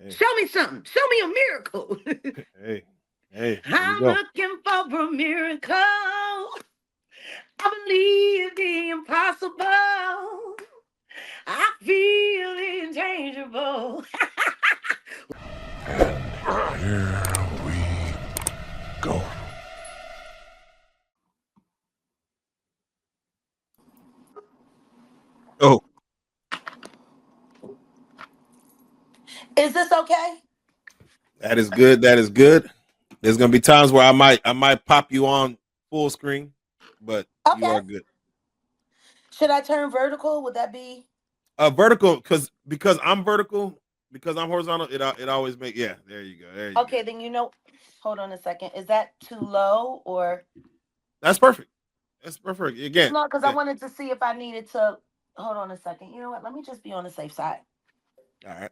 Hey, Show me something. Show me a miracle. hey, hey, there you I'm go. looking for a miracle. I believe the impossible. I feel inchangeable. Here we go. Oh, Is this okay? that is good. That is good. There's gonna be times where I might pop you on full screen, but you Okay. are good. Should I turn vertical? Would that be Vertical, because I'm vertical, because I'm horizontal. It always make, yeah. There you go. There you go. okay? Then hold on a second. Is that too low or That's perfect. That's perfect. Again, no? Because I yeah. wanted to see if I needed to. Hold on a second. You know what? Let me just be on the safe side. All right.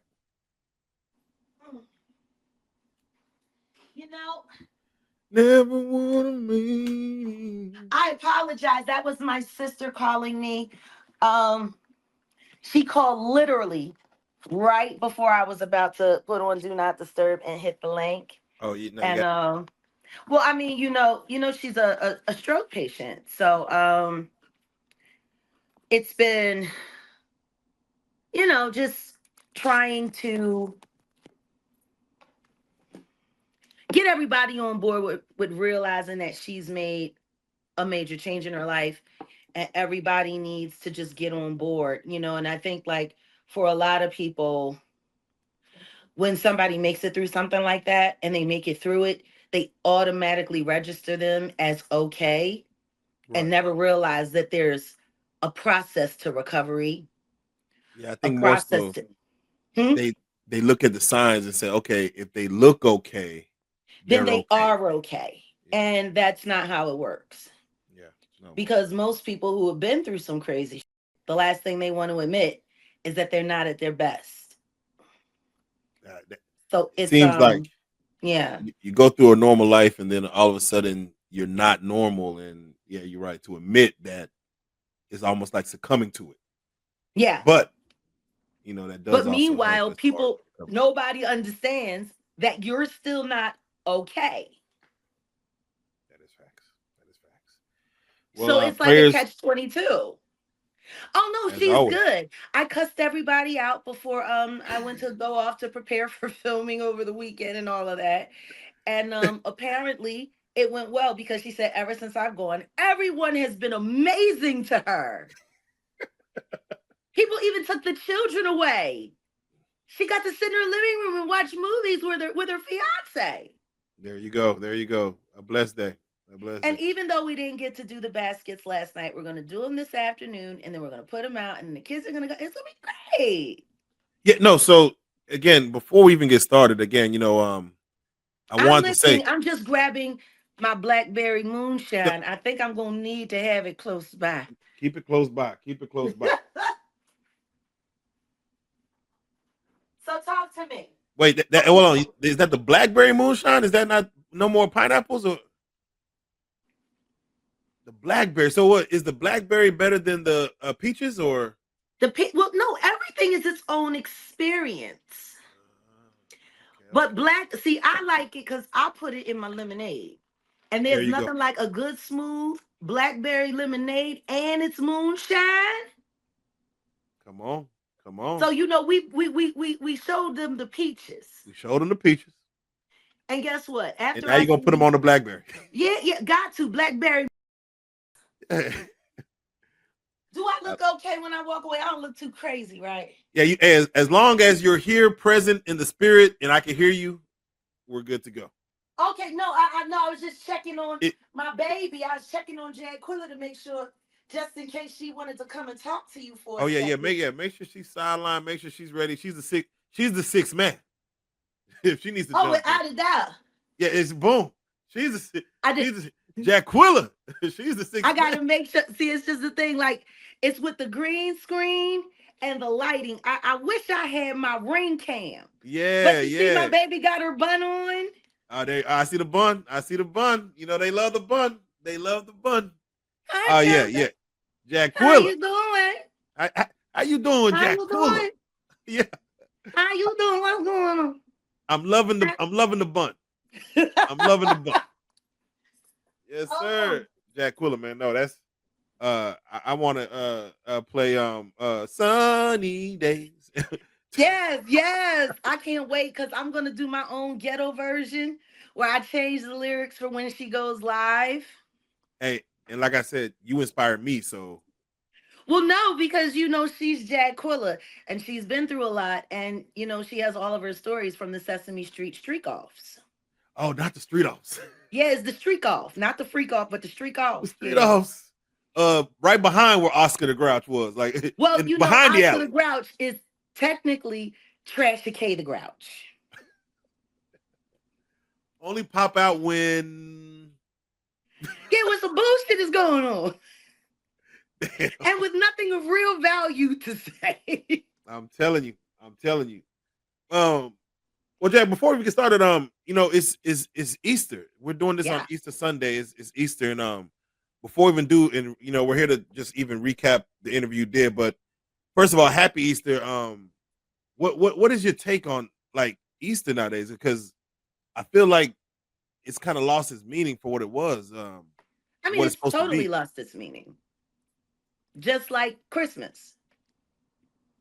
You know, Never wanna leave. I apologize. That was my sister calling me. Um, she called literally right before I was about to put on Do Not Disturb and hit the link. Oh, you know you And got. well, I mean, she's a stroke patient. So it's been, just trying to get everybody on board with realizing that she's made a major change in her life and everybody needs to just get on board, and I think like for a lot of people, when somebody makes it through something like that and they make it through it, they automatically register them as okay and Right. never realize that there's a process to recovery, Yeah, I a think more process so to, hmm? they they look at the signs and say, okay, if they look okay, Then they're they okay. are okay. Yeah, And that's not how it works. yeah. No, most Because most people who have been through some crazy shit, the last thing they want to admit is that they're not at their best. So it it's seems like yeah. you go through a normal life and then all of a sudden you're not normal, and yeah, you're right to admit that it's almost like succumbing to it. Yeah. But that But does also help meanwhile, as far as people recovery. nobody understands that you're still not okay. That is facts. That is facts. Well, So it's like a prayers catch 22. Oh no, as she's always. good. I cussed everybody out before I went to go off to prepare for filming over the weekend and all of that. And apparently it went well because she said ever since I've gone, everyone has been amazing to her. People even took the children away. She got to sit in her living room and watch movies with her fiance. There you go. There you go. A blessed day. A blessed day. And even though we didn't get to do the baskets last night, we're gonna do them this afternoon, and then we're gonna put them out, and the kids are gonna go. It's gonna be great. Yeah. No. So again, before we even get started, again, I I'm wanted to say, listening. I'm just grabbing my blackberry no, moonshine. I think I'm gonna need to have it close by. keep it close by. Keep it close by. So talk to me. Wait, hold on. Is that the blackberry moonshine? Is that not no more pineapples, or the blackberry? So what is the blackberry better than the peaches, or? Well, no, everything is its own experience. Okay, But okay. see, I like it because I put it in my lemonade. And There there's you go. nothing like a good smooth blackberry lemonade and it's moonshine. Come on, come on. So we showed them the peaches. We showed them the peaches, And guess what? and After now I you're gonna put them see, on the blackberry. yeah, got to blackberry. Yeah, Do I look okay when I walk away? I don't look too crazy, right? as long as you're here, present in the spirit, and I can hear you, we're good to go. Okay, no, I know. I was just checking on It, my baby. I was checking on Jaguar to make sure, just in case she wanted to come and talk to you for oh a yeah, second. make sure she's sidelined. Make sure she's ready. She's the sixth man. If she needs to Oh, jump in, without a doubt. yeah, it's boom. I did. She's the Jaquilla. She's the I sixth man. gotta make sure. See, it's just the thing. Like it's with the green screen and the lighting. I wish I had my ring cam. Yeah, But you see, my yeah. baby got her bun on. I see the bun. I see the bun. They love the bun. They love the bun. Hi, Oh yeah, Joseph. yeah. How Jaquilla. you doing? How you doing, How you Jaquilla? doing? Yeah. How you doing? What's going on? I'm loving the bunt. I'm loving the bunt. Yes, sir. Jaguar, man. No, that's I want to play Sunny Days. Yes. I can't wait because I'm gonna do my own ghetto version where I change the lyrics for when she goes live. Hey, and like I said, you inspired me, so Well, no, because she's Jaguar and she's been through a lot, and she has all of her stories from the Sesame Street streak offs. oh, not the street offs. Yeah, it's the streak off, not the freak off, but the streak The off. street Yeah. offs. Right behind where Oscar the Grouch was, like Well, and behind the Oscar the alley. Grouch is technically Trashy K the Grouch. Only pop out when Yeah, when some bullshit is going on. And with nothing of real value to say. I'm telling you. Well, Jack, before we get started, it's Easter. We're doing this on Yeah. Easter Sunday. It's Easter, and before we even do, and we're here to just even recap the interview you did. But first of all, happy Easter. What is your take on like Easter nowadays? Because I feel like it's kind of lost its meaning for what it was. I mean, what it's it's supposed to totally be. lost its meaning. Just like Christmas.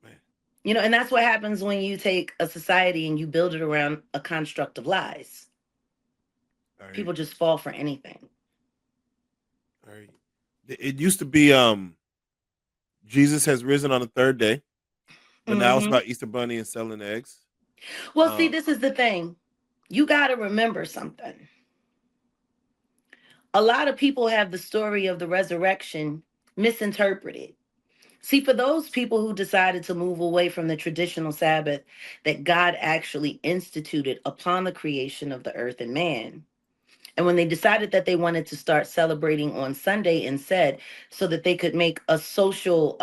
Man. And that's what happens when you take a society and you build it around a construct of lies. People just fall for anything. All right. It used to be Jesus has risen on the third day, but now it's about Easter Bunny and selling eggs. Well, see, this is the thing. You got to remember something. A lot of people have the story of the resurrection misinterpreted. See, for those people who decided to move away from the traditional Sabbath that God actually instituted upon the creation of the earth and man, and when they decided that they wanted to start celebrating on Sunday instead, so that they could make a social,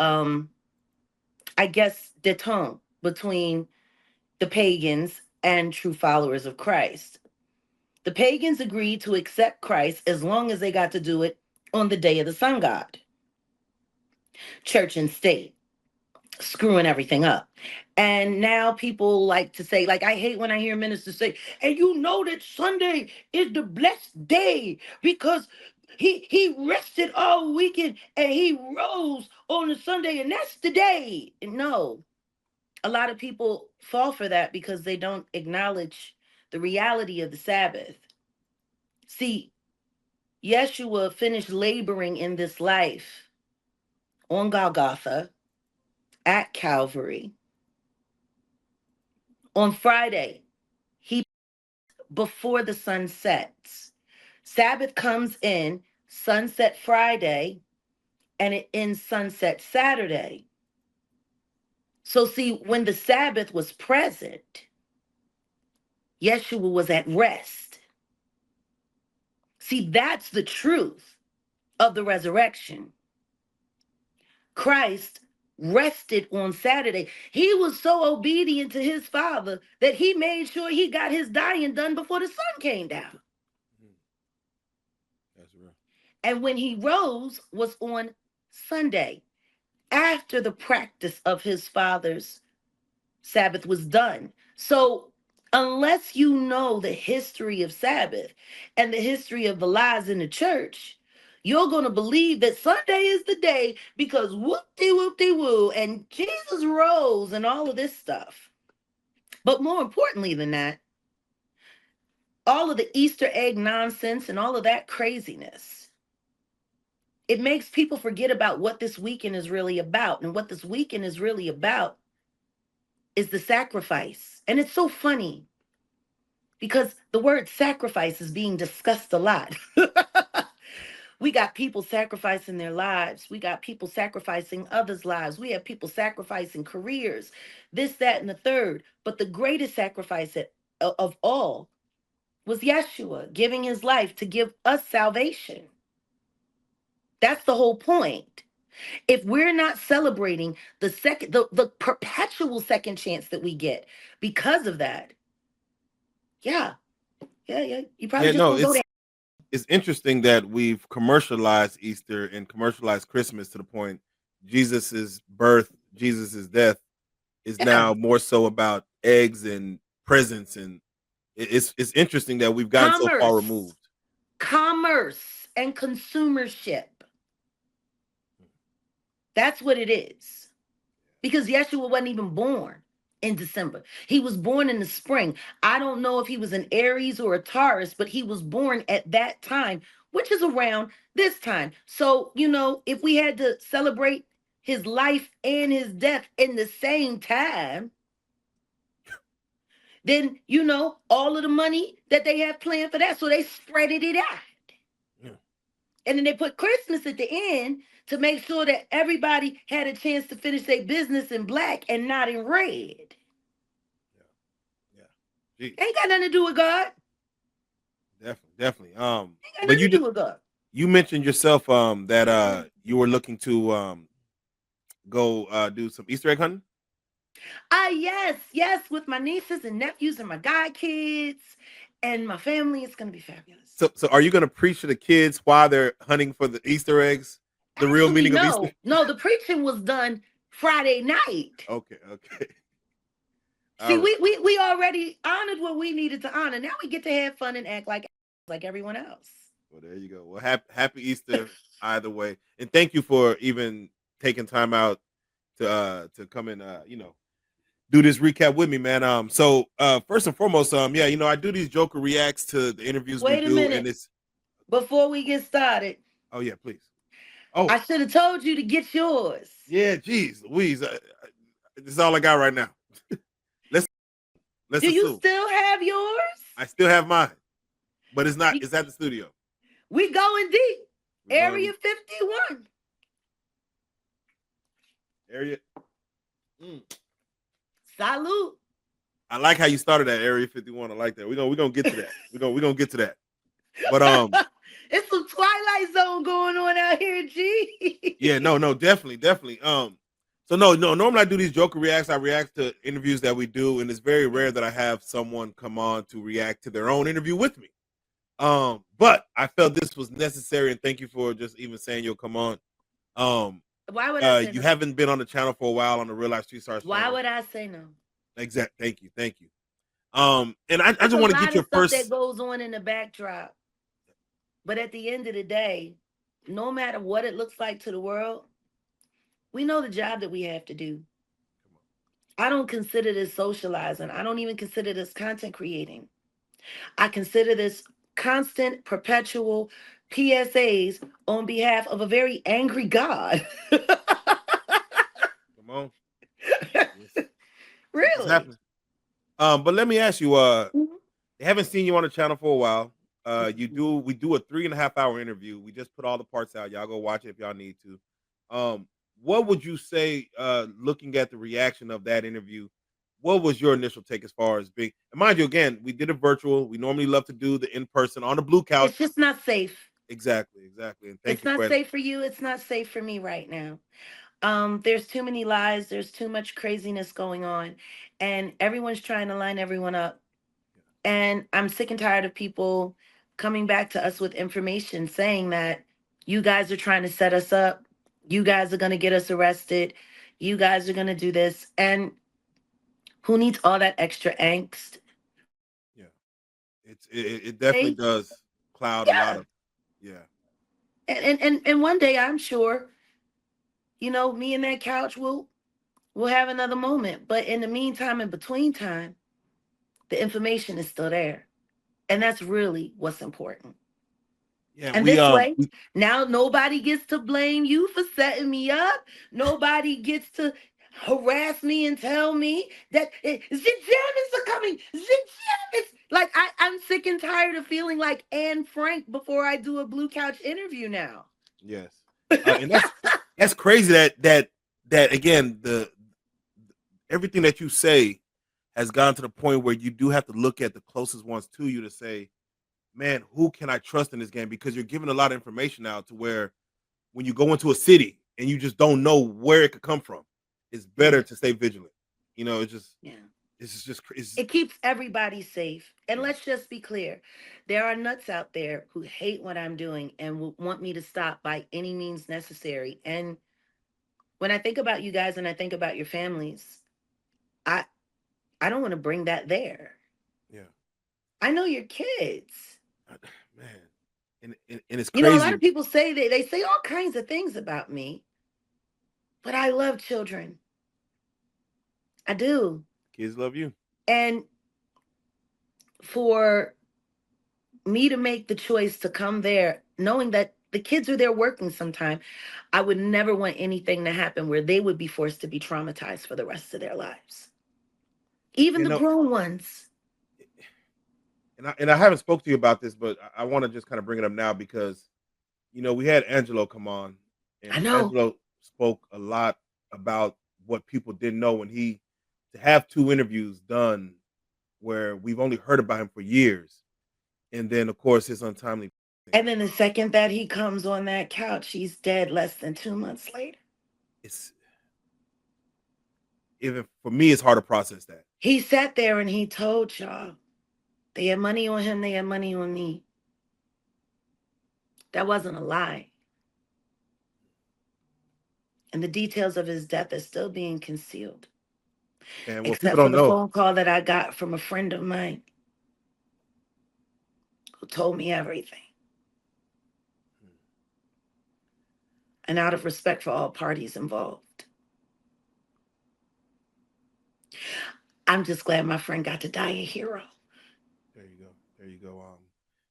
I guess, détente between the pagans and true followers of Christ. The pagans agreed to accept Christ as long as they got to do it on the day of the sun god. Church and state screwing everything up. And now people like to say, like, I hate when I hear ministers say, and that Sunday is the blessed day because he rested all weekend and he rose on the Sunday and that's the day. No, a lot of people fall for that because they don't acknowledge the reality of the Sabbath. See, Yeshua finished laboring in this life on Golgotha, at Calvary. On Friday, he before the sun sets. Sabbath comes in sunset Friday and it ends sunset Saturday. So see, when the Sabbath was present, Yeshua was at rest. See, that's the truth of the resurrection. Christ rested on Saturday. He was so obedient to his Father that he made sure he got his dying done before the sun came down. That's real. And when he rose was on Sunday, after the practice of his Father's Sabbath was done. So unless you know the history of Sabbath and the history of the lies in the church, you're going to believe that Sunday is the day because whoop-de-whoop-de-woo and Jesus rose and all of this stuff. But more importantly than that, all of the Easter egg nonsense and all of that craziness, it makes people forget about what this weekend is really about. And what this weekend is really about is the sacrifice. And it's so funny because the word sacrifice is being discussed a lot. We got people sacrificing their lives. We got people sacrificing others' lives. We have people sacrificing careers, this, that, and the third. But the greatest sacrifice of all was Yeshua giving his life to give us salvation. That's the whole point. If we're not celebrating the perpetual second chance that we get because of that, yeah, you probably just gonna go there. It's interesting that we've commercialized Easter and commercialized Christmas to the point Jesus's birth, Jesus's death is now more so about eggs and presents and it's interesting that we've gotten so far removed. Commerce and consumership. That's what it is. Because Yeshua wasn't even born in December. He was born in the spring. I don't know if he was an Aries or a Taurus, but he was born at that time, which is around this time. So, if we had to celebrate his life and his death in the same time, then, all of the money that they have planned for that. So they spreaded it out. Yeah. And then they put Christmas at the end to make sure that everybody had a chance to finish their business in black and not in red. Yeah. Ain't got nothing to do with God. Definitely. But you mentioned yourself that you were looking to go do some Easter egg hunting. Yes, with my nieces and nephews and my god kids and my family. It's gonna be fabulous. So are you gonna preach to the kids while they're hunting for the Easter eggs? The real meaning of Easter? No, the preaching was done Friday night. Okay. See, we already honored what we needed to honor. Now we get to have fun and act like everyone else. Well, there you go. Well, happy Easter either way, and thank you for even taking time out to come and do this recap with me, man. So first and foremost, I do these Joker reacts to the interviews we do. Wait a minute. And it's before we get started. Oh yeah, please. Oh, I should have told you to get yours. Yeah, geez, Louise, this is all I got right now. Let's do assume. You still have yours? I still have mine, but it's not. It's at the studio. We going deep. Area 51. Area. Salute. I like how you started at Area 51. I like that. We're gonna get to that. We're gonna get to that. But it's some Twilight Zone going on out here, G. Yeah, no, definitely. So no, normally I do these Joker reacts. I react to interviews that we do, and it's very rare that I have someone come on to react to their own interview with me. But I felt this was necessary, and thank you for just even saying you'll come on. Why would I say you no? haven't been on the channel for a while on the RealLyfe Street Stars channel. Why would I say no? Exactly. Thank you. And I just want to get your first. That goes on in the backdrop, but at the end of the day, no matter what it looks like to the world, we know the job that we have to do. I don't consider this socializing. I don't even consider this content creating. I consider this constant, perpetual PSAs on behalf of a very angry God. Come on. Really? But let me ask you, they haven't seen you on the channel for a while. We do a 3.5 hour interview. We just put all the parts out. Y'all go watch it if y'all need to. What would you say, looking at the reaction of that interview, what was your initial take as far as being, and mind you, again, we did it virtual. We normally love to do the in-person on the blue couch. It's just not safe. Exactly. And it's not safe for you. It's not safe for me right now. There's too many lies. There's too much craziness going on, and everyone's trying to line everyone up. And I'm sick and tired of people coming back to us with information saying that you guys are trying to set us up. You guys are going to get us arrested. You guys are going to do this. And who needs all that extra angst? Yeah, it definitely does cloud a lot of, And one day I'm sure, me and that couch will have another moment. But in the meantime, in between time, the information is still there. And that's really what's important. Yeah, and this way, now nobody gets to blame you for setting me up. Nobody gets to harass me and tell me that the Germans are coming. The Germans. Like, I'm sick and tired of feeling like Anne Frank before I do a Blue Couch interview now. Yes. And that's crazy that again, the everything that you say has gone to the point where you do have to look at the closest ones to you to say, man, who can I trust in this game? Because you're giving a lot of information out to where when you go into a city and you just don't know where it could come from, it's better to stay vigilant. It's just, it keeps everybody safe. And let's just be clear. There are nuts out there who hate what I'm doing and will want me to stop by any means necessary. And when I think about you guys and I think about your families, I don't want to bring that there. Yeah. I know your kids. Man, and it's You know, a lot crazy. of people say they say all kinds of things about me, but I love children. I do. Kids love you. And for me to make the choice to come there, knowing that the kids are there working sometime, I would never want anything to happen where they would be forced to be traumatized for the rest of their lives. Even You the know, grown ones. and I haven't spoke to you about this, but I want to just kind of bring it up now because we had Angelo come on, I and know. Angelo spoke a lot about what people didn't know when he to have 2 interviews done where we've only heard about him for years, and then of course his untimely. And then the second that he comes on that couch, he's dead less than 2 months later. It's even for me, it's hard to process that. He sat there and he told y'all they had money on him, they had money on me. That wasn't a lie. And the details of his death are still being concealed, And what people except for don't the know, phone call that I got from a friend of mine who told me everything. And out of respect for all parties involved, I'm just glad my friend got to die a hero. there you go, there you go.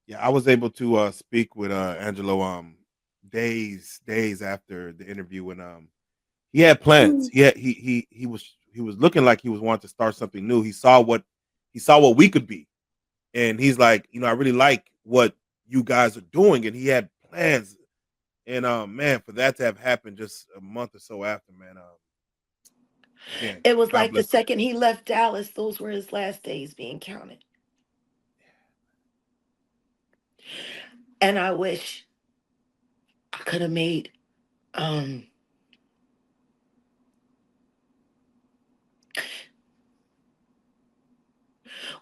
Yeah, I was able to speak with Angelo days after the interview when he had plans. Mm. He was looking like he was wanting to start something new. He saw what we could be, and he's like, I really like what you guys are doing, and he had plans. And man, for that to have happened just a month or so after, man, again, It was God like the bless him. second he left Dallas, those were his last days being counted. And I wish I could have made um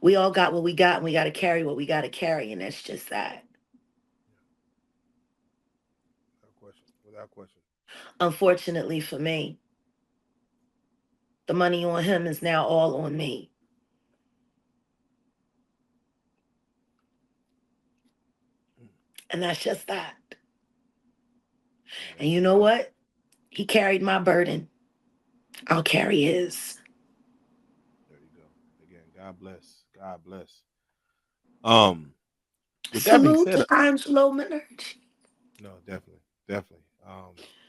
we all got what we got and we got to carry what we got to carry, and that's just that. Without question, without question. Unfortunately for me, the money on him is now all on me. Mm, And that's just that. yeah, And that's you just know that. what? He carried my burden. I'll carry his. There you go. Again, God bless. God bless. Um, with that being Salute said, to Angelo Minergi. no, definitely, definitely.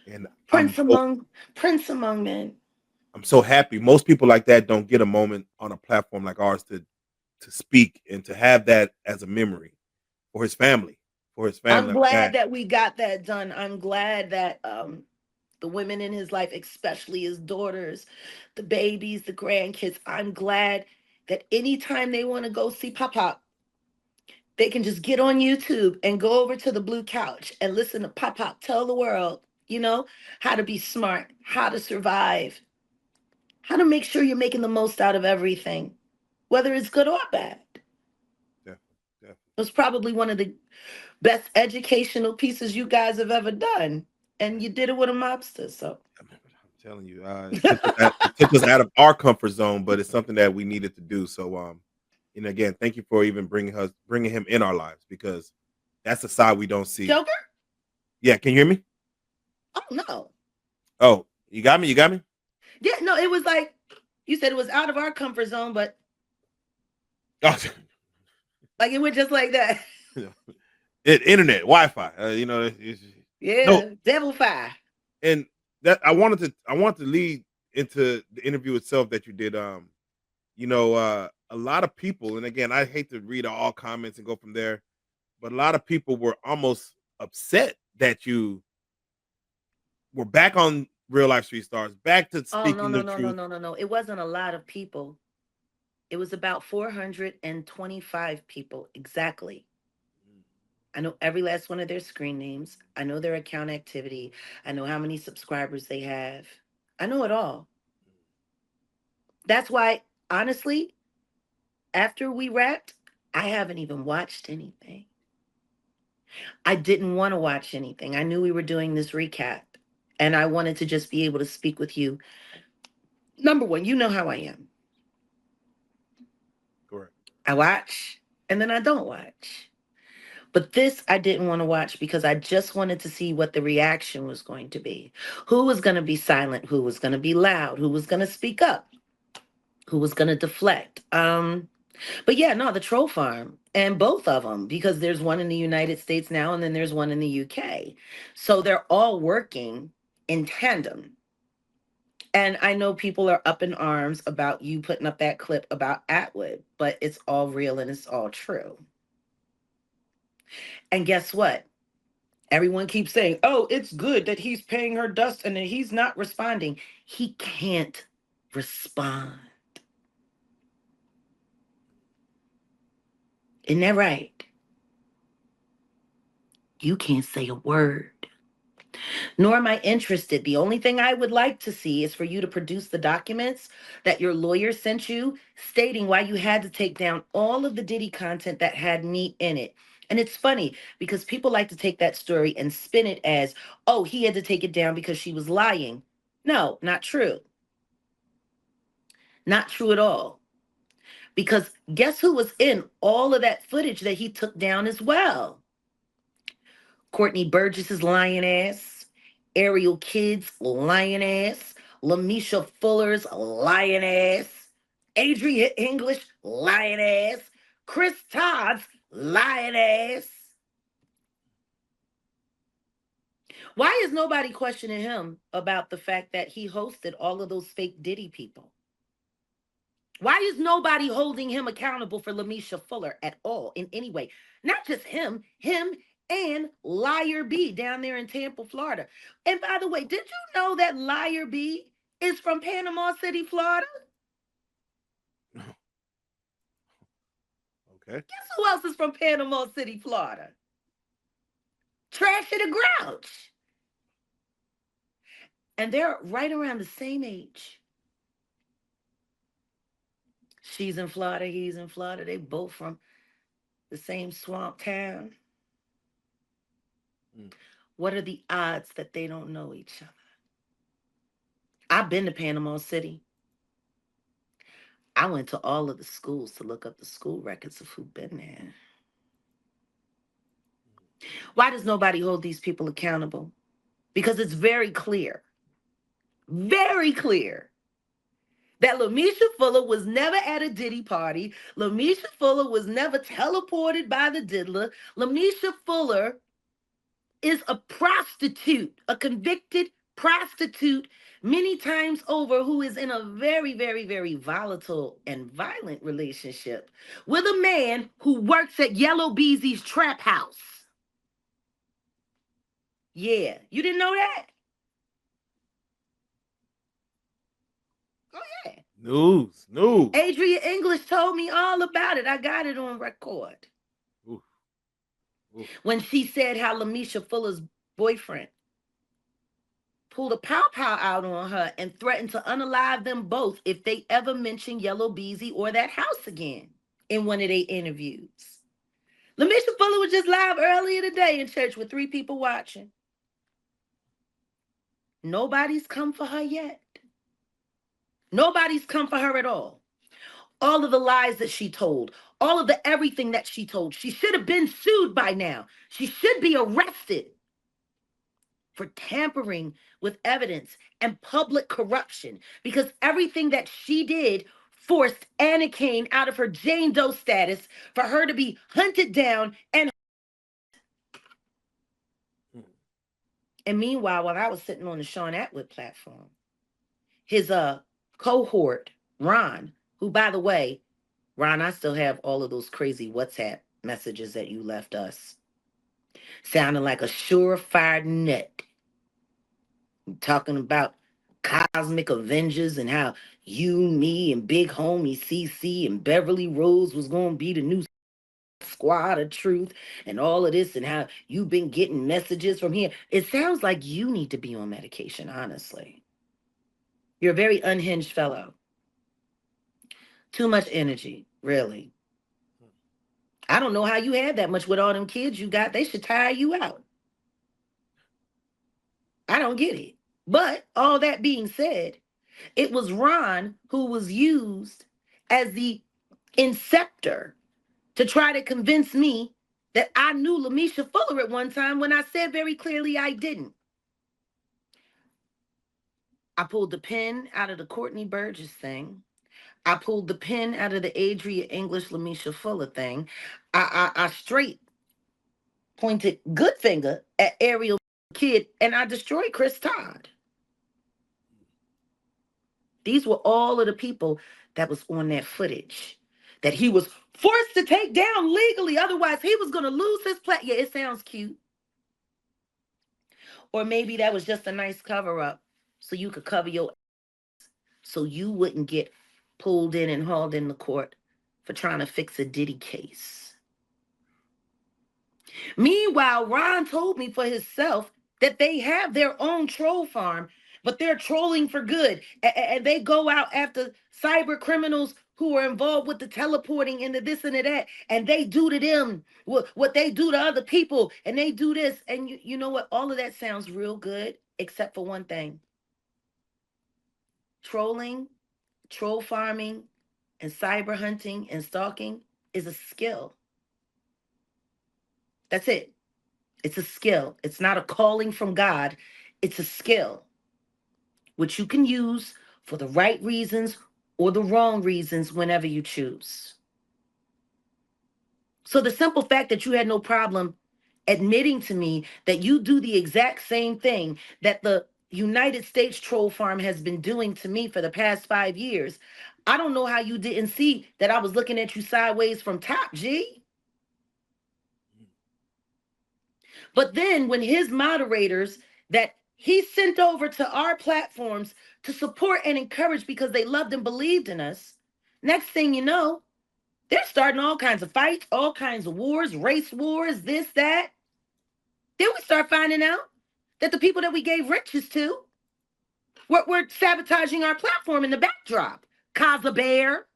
And Prince among Prince among men. I'm so happy. Most people like that don't get a moment on a platform like ours to speak and to have that as a memory for his family, for his I'm family. I'm glad glad. that we got that done. I'm glad that the women in his life, especially his daughters, the babies, the grandkids, I'm glad that anytime they want to go see Pop Pop, they can just get on YouTube and go over to the blue couch and listen to Pop Pop tell the world, how to be smart, how to survive, how to make sure you're making the most out of everything, whether it's good or bad. Definitely, definitely. It was probably one of the best educational pieces you guys have ever done. And you did it with a mobster, so. I'm telling you, it took us out of our comfort zone, but it's something that we needed to do. So, and again, thank you for even bringing him in our lives because that's the side we don't see. Joker? Yeah, can you hear me? Oh, no. Oh, you got me. You got me. Yeah, no, it was like, you said it was out of our comfort zone, but Oh, like it went just like that. internet, Wi-Fi. No, Yeah, devil fire. and that I want to lead into the interview itself that you did. A lot of people, and again, I hate to read all comments and go from there, but a lot of people were almost upset that you were back on Real Life Street Stars, back to Oh, no, speaking no, the no, no, truth. no, no, no. It wasn't a lot of people. It was about 425 people exactly. I know every last one of their screen names. I know their account activity. I know how many subscribers they have. I know it all. That's why, honestly, after we wrapped, I haven't even watched anything. I didn't want to watch anything. I knew we were doing this recap, and I wanted to just be able to speak with you. Number one, you know how I am. Correct. I watch, and then I don't watch. But this I didn't want to watch because I just wanted to see what the reaction was going to be. Who was going to be silent? Who was going to be loud? Who was going to speak up? Who was going to deflect? But yeah, no, the troll farm and both of them, because there's one in the United States now and then there's one in the UK. So they're all working in tandem. And I know people are up in arms about you putting up that clip about Atwood, but it's all real and it's all true. And guess what? Everyone keeps saying, oh, it's good that he's paying her dust and that he's not responding. He can't respond. Isn't that right? You can't say a word. Nor am I interested. The only thing I would like to see is for you to produce the documents that your lawyer sent you stating why you had to take down all of the Diddy content that had meat in it. And it's funny because people like to take that story and spin it as, oh, he had to take it down because she was lying. No, not true. Not true at all. Because guess who was in all of that footage that he took down as well? Courtney Burgess's lying ass, Ariel Kidd's lying ass, Lamisha Fuller's lying ass, Adria English lying ass, Chris Todd's lying ass. Why is nobody questioning him about the fact that he hosted all of those fake Diddy people? Why is nobody holding him accountable for Lamisha Fuller at all in any way? Not just him and Liar B down there in Tampa, Florida. And by the way, did you know that Liar B is from Panama City, Florida? Okay. Guess who else is from Panama City, Florida? Trashy the Grouch. And they're right around the same age. She's in Florida, he's in Florida. They both from the same swamp town. What are the odds that they don't know each other? I've been to Panama City. I went to all of the schools to look up the school records of who've been there. Why does nobody hold these people accountable? Because it's very clear that Lamisha Fuller was never at a Diddy party. Lamisha Fuller was never teleported by the diddler. Lamisha Fuller is a prostitute, a convicted prostitute many times over, who is in a very, very, very volatile and violent relationship with a man who works at Yellow Beezy's trap house. Yeah, you didn't know that? Oh, yeah. News. Adria English told me all about it. I got it on record. Oof. When she said how Lamisha Fuller's boyfriend pulled a pow-pow out on her and threatened to unalive them both if they ever mention Yellow Beezy or that house again in one of their interviews. Lamisha Fuller was just live earlier today in church with 3 people watching. Nobody's come for her yet. Nobody's come for her at all. All of the lies that she told, all of the everything that she told, she should have been sued by now. She should be arrested for tampering with evidence and public corruption, because everything that she did forced Anna Kane out of her Jane Doe status for her to be hunted down and meanwhile, while I was sitting on the Sean Atwood platform, his cohort, Ron, who, by the way, Ron, I still have all of those crazy WhatsApp messages that you left us, sounding like a surefire nut, talking about cosmic Avengers and how you, me, and big homie CC and Beverly Rose was going to be the new squad of truth and all of this, and how you've been getting messages from here. It sounds like you need to be on medication, honestly. You're a very unhinged fellow. Too much energy, really. I don't know how you had that much with all them kids you got. They should tire you out. I don't get it. But all that being said, it was Ron who was used as the inceptor to try to convince me that I knew Lamisha Fuller at one time when I said very clearly I didn't. I pulled the pin out of the Courtney Burgess thing. I pulled the pin out of the Adria English Lamisha Fuller thing. I straight pointed good finger at Ariel Kidd, and I destroyed Chris Todd. These were all of the people that was on that footage that he was forced to take down legally. Otherwise, he was going to lose his Yeah, it sounds cute. Or maybe that was just a nice cover up so you could cover your ass so you wouldn't get pulled in and hauled in the court for trying to fix a Diddy case. Meanwhile, Ron told me for himself that they have their own troll farm, but they're trolling for good. And they go out after cyber criminals who are involved with the teleporting into this and that. And they do to them what they do to other people. And they do this. And you know what? All of that sounds real good, except for one thing. Trolling, troll farming, and cyber hunting and stalking is a skill. That's it. It's a skill. It's not a calling from God. It's a skill, which you can use for the right reasons or the wrong reasons whenever you choose. So the simple fact that you had no problem admitting to me that you do the exact same thing that the United States troll farm has been doing to me for the past 5 years, I don't know how you didn't see that I was looking at you sideways from top, G. But then when his moderators that he sent over to our platforms to support and encourage because they loved and believed in us, next thing you know, they're starting all kinds of fights, all kinds of wars, race wars, this, that. Then we start finding out that the people that we gave riches to were sabotaging our platform in the backdrop. Kaza Bear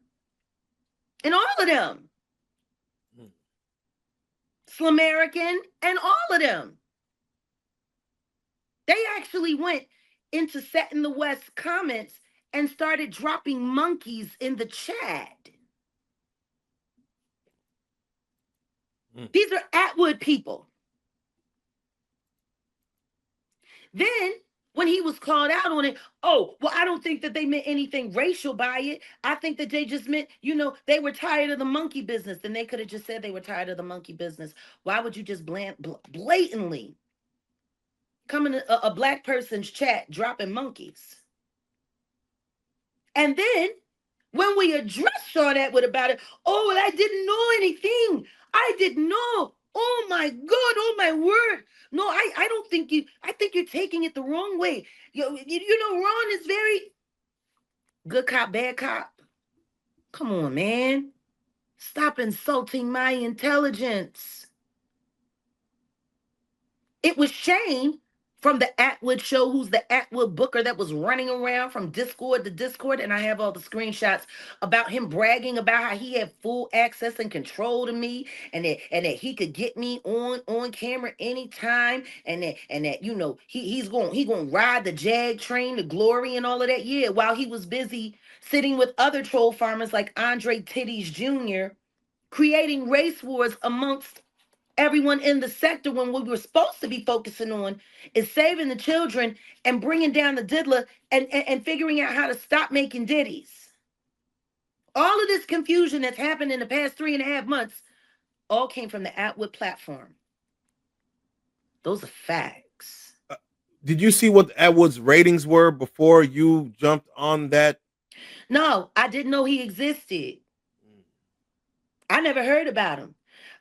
and all of them. Slamerican and all of them. They actually went into Set in the West comments and started dropping monkeys in the chat. These are Atwood people. Then, when he was called out on it, oh, well, I don't think that they meant anything racial by it. I think that they just meant, they were tired of the monkey business. Then they could have just said they were tired of the monkey business. Why would you just blatantly come in a black person's chat dropping monkeys? And then, when we addressed Sean Atwood about it, oh, well, I didn't know anything. I didn't know. Oh my God, oh my word. No, I don't think I think you're taking it the wrong way. Ron is very good cop, bad cop. Come on, man. Stop insulting my intelligence. It was Shane from the Atwood show, who's the Atwood booker that was running around from Discord to Discord, and I have all the screenshots about him bragging about how he had full access and control to me, and that he could get me on camera anytime, and that he's going to ride the Jag train to glory and all of that. Yeah, while he was busy sitting with other troll farmers like Andre Titties Jr., creating race wars amongst everyone in the sector, when what we were supposed to be focusing on is saving the children and bringing down the diddler and figuring out how to stop making ditties. All of this confusion that's happened in the past 3.5 months all came from the Atwood platform. Those are facts. Did you see what Atwood's ratings were before you jumped on that? No, I didn't know he existed. I never heard about him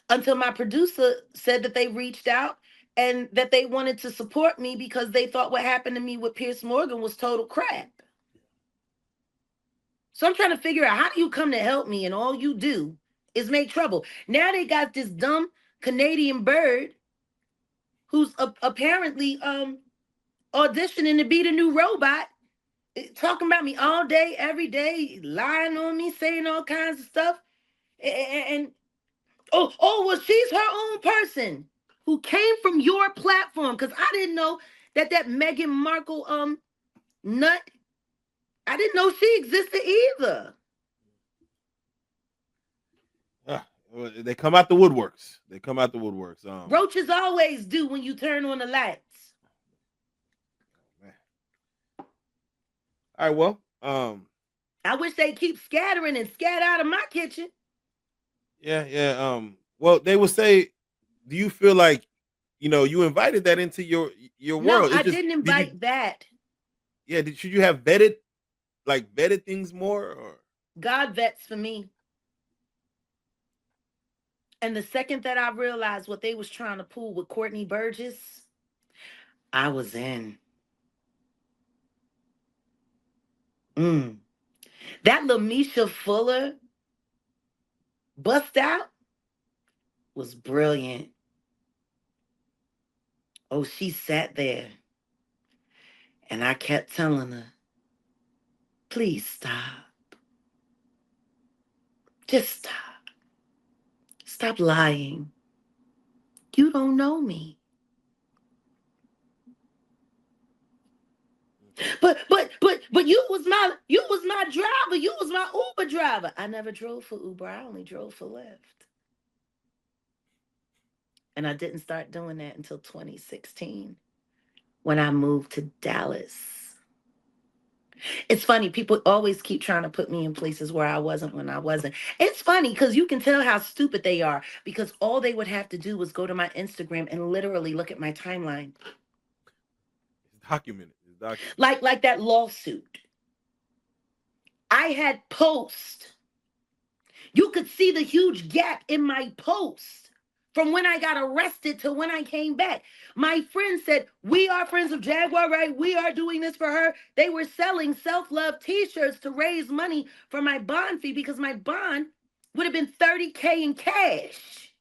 until my producer said that they reached out and that they wanted to support me because they thought what happened to me with Pierce Morgan was total crap. So I'm trying to figure out, how do you come to help me and all you do is make trouble? Now they got this dumb Canadian bird who's apparently auditioning to be the new robot, talking about me all day, every day, lying on me, saying all kinds of stuff. And well, she's her own person who came from your platform, because I didn't know that Meghan Markle nut, I didn't know she existed either. Well, they come out the woodworks. They come out the woodworks. Roaches always do when you turn on the lights. Man. All right, well, I wish they keep scattering and scat out of my kitchen. yeah. Well, they would say, do you feel like, you invited that into your No, world? I It's just, didn't did you? invite that. Yeah, should you have vetted things more, or? God vets for me. And the second that I realized what they was trying to pull with Courtney Burgess, I was in. That Lamisha Fuller bust out was brilliant. Oh, she sat there and I kept telling her, please stop. Just stop. Stop lying. You don't know me. But you was my driver. You was my Uber driver. I never drove for Uber. I only drove for Lyft. And I didn't start doing that until 2016 when I moved to Dallas. It's funny, people always keep trying to put me in places where I wasn't when I wasn't. It's funny because you can tell how stupid they are because all they would have to do was go to my Instagram and literally look at my timeline. It's documented. It's documented. Like that lawsuit. I had posts. You could see the huge gap in my post from when I got arrested to when I came back. My friend said, we are friends of Jaguar, right? We are doing this for her. They were selling self-love t-shirts to raise money for my bond fee because my bond would have been $30K in cash.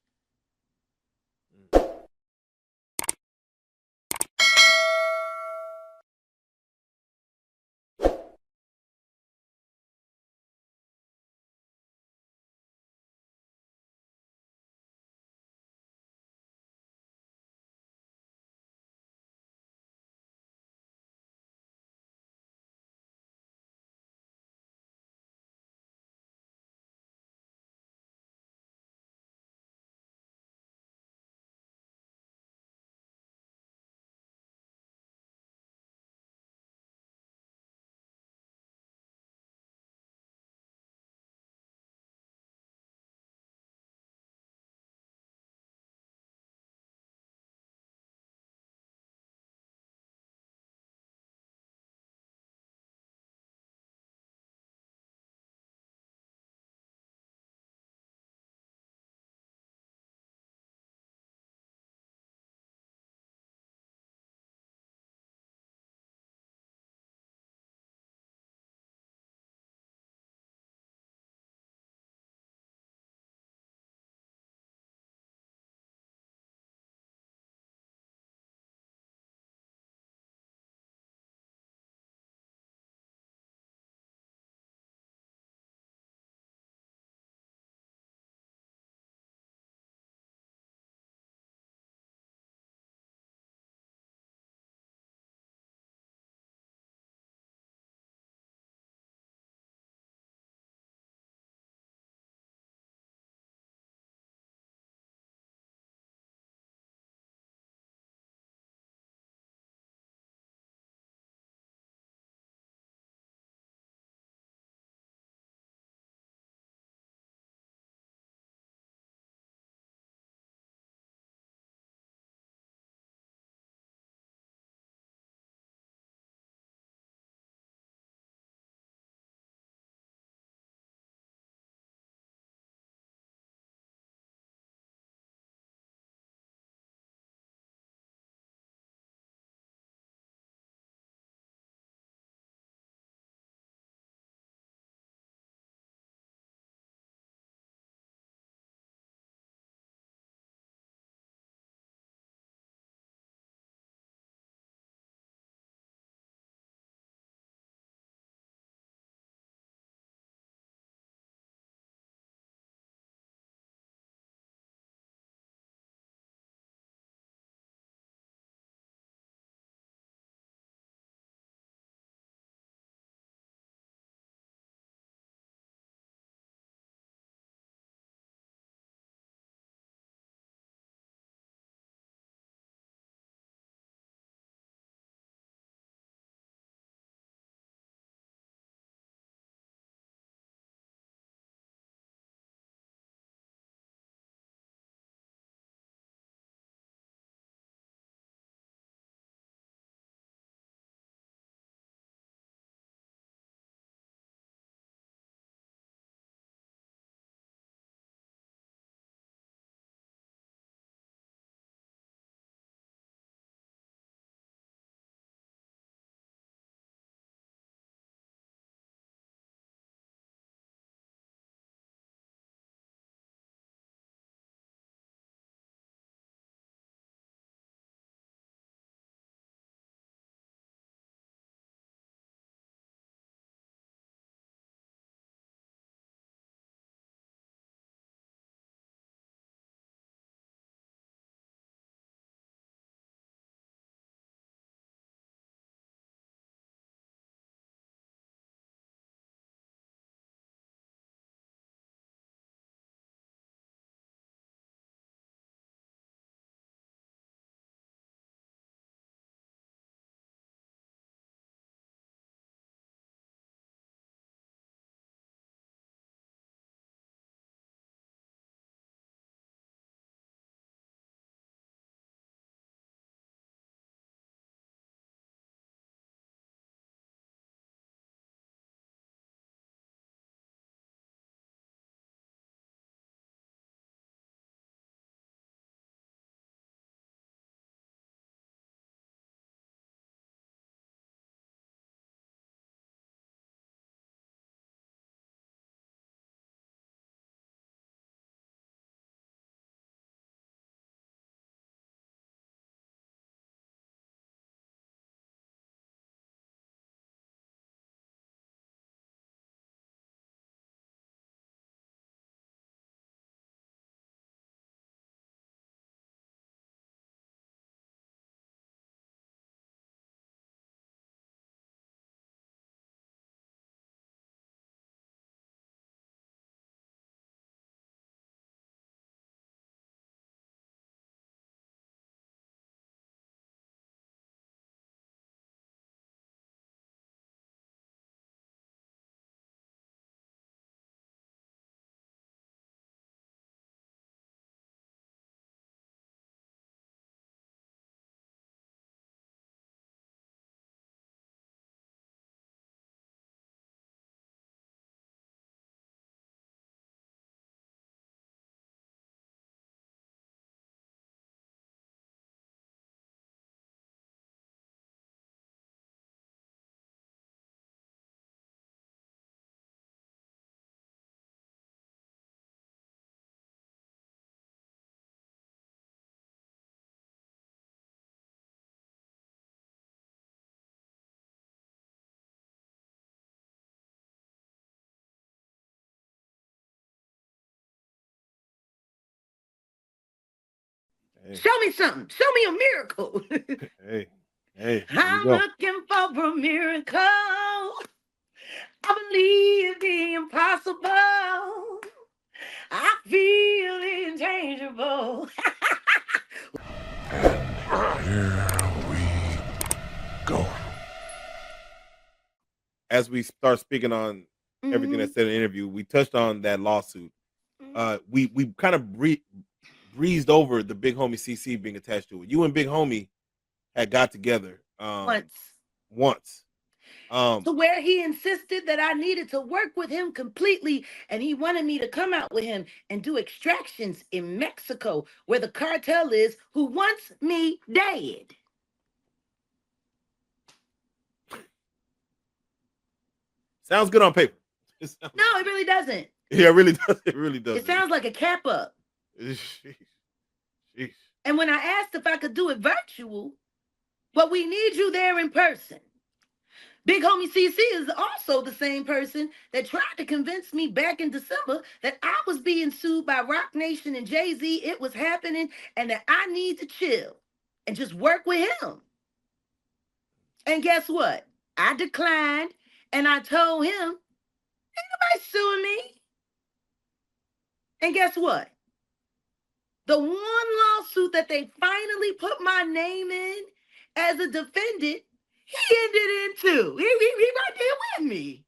Hey, Show me something. Show me a miracle. hey, hey. Here we I'm go. looking for a miracle. I believe the impossible. I feel inchangeable. Here we go. As we start speaking on everything Mhm, that's said in the interview, we touched on that lawsuit. mhm. We kind of breezed over the Big Homie CC being attached to it. You and Big Homie had got together Once. once. Um, To where he insisted that I needed to work with him completely, and he wanted me to come out with him and do extractions in Mexico, where the cartel is, who wants me dead. sounds good on paper. No, it really doesn't. Yeah, it really does. It really does. It sounds like a cap up. Sheesh. Sheesh. And when I asked if I could do it virtual, but we need you there in person. Big Homie CC is also the same person that tried to convince me back in December that I was being sued by Rock Nation and Jay-Z. It was happening and that I need to chill and just work with him. And guess what? I declined and I told him, ain't nobody suing me. And guess what? The one lawsuit that they finally put my name in as a defendant, he ended in too. He right there with me.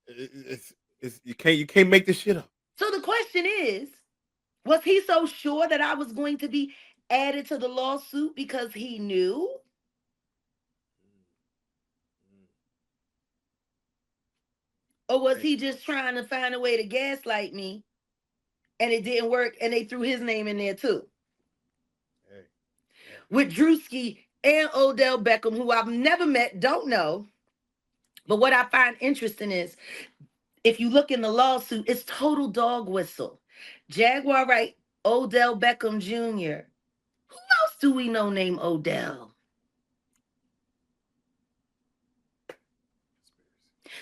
You can't make this shit up. So the question is, was he so sure that I was going to be added to the lawsuit because he knew? Or was he just trying to find a way to gaslight me and it didn't work and they threw his name in there too? Hey. With Drewski and Odell Beckham, who I've never met, don't know. But what I find interesting is if you look in the lawsuit, it's total dog whistle. Jaguar Wright, Odell Beckham Jr. Who else do we know named Odell?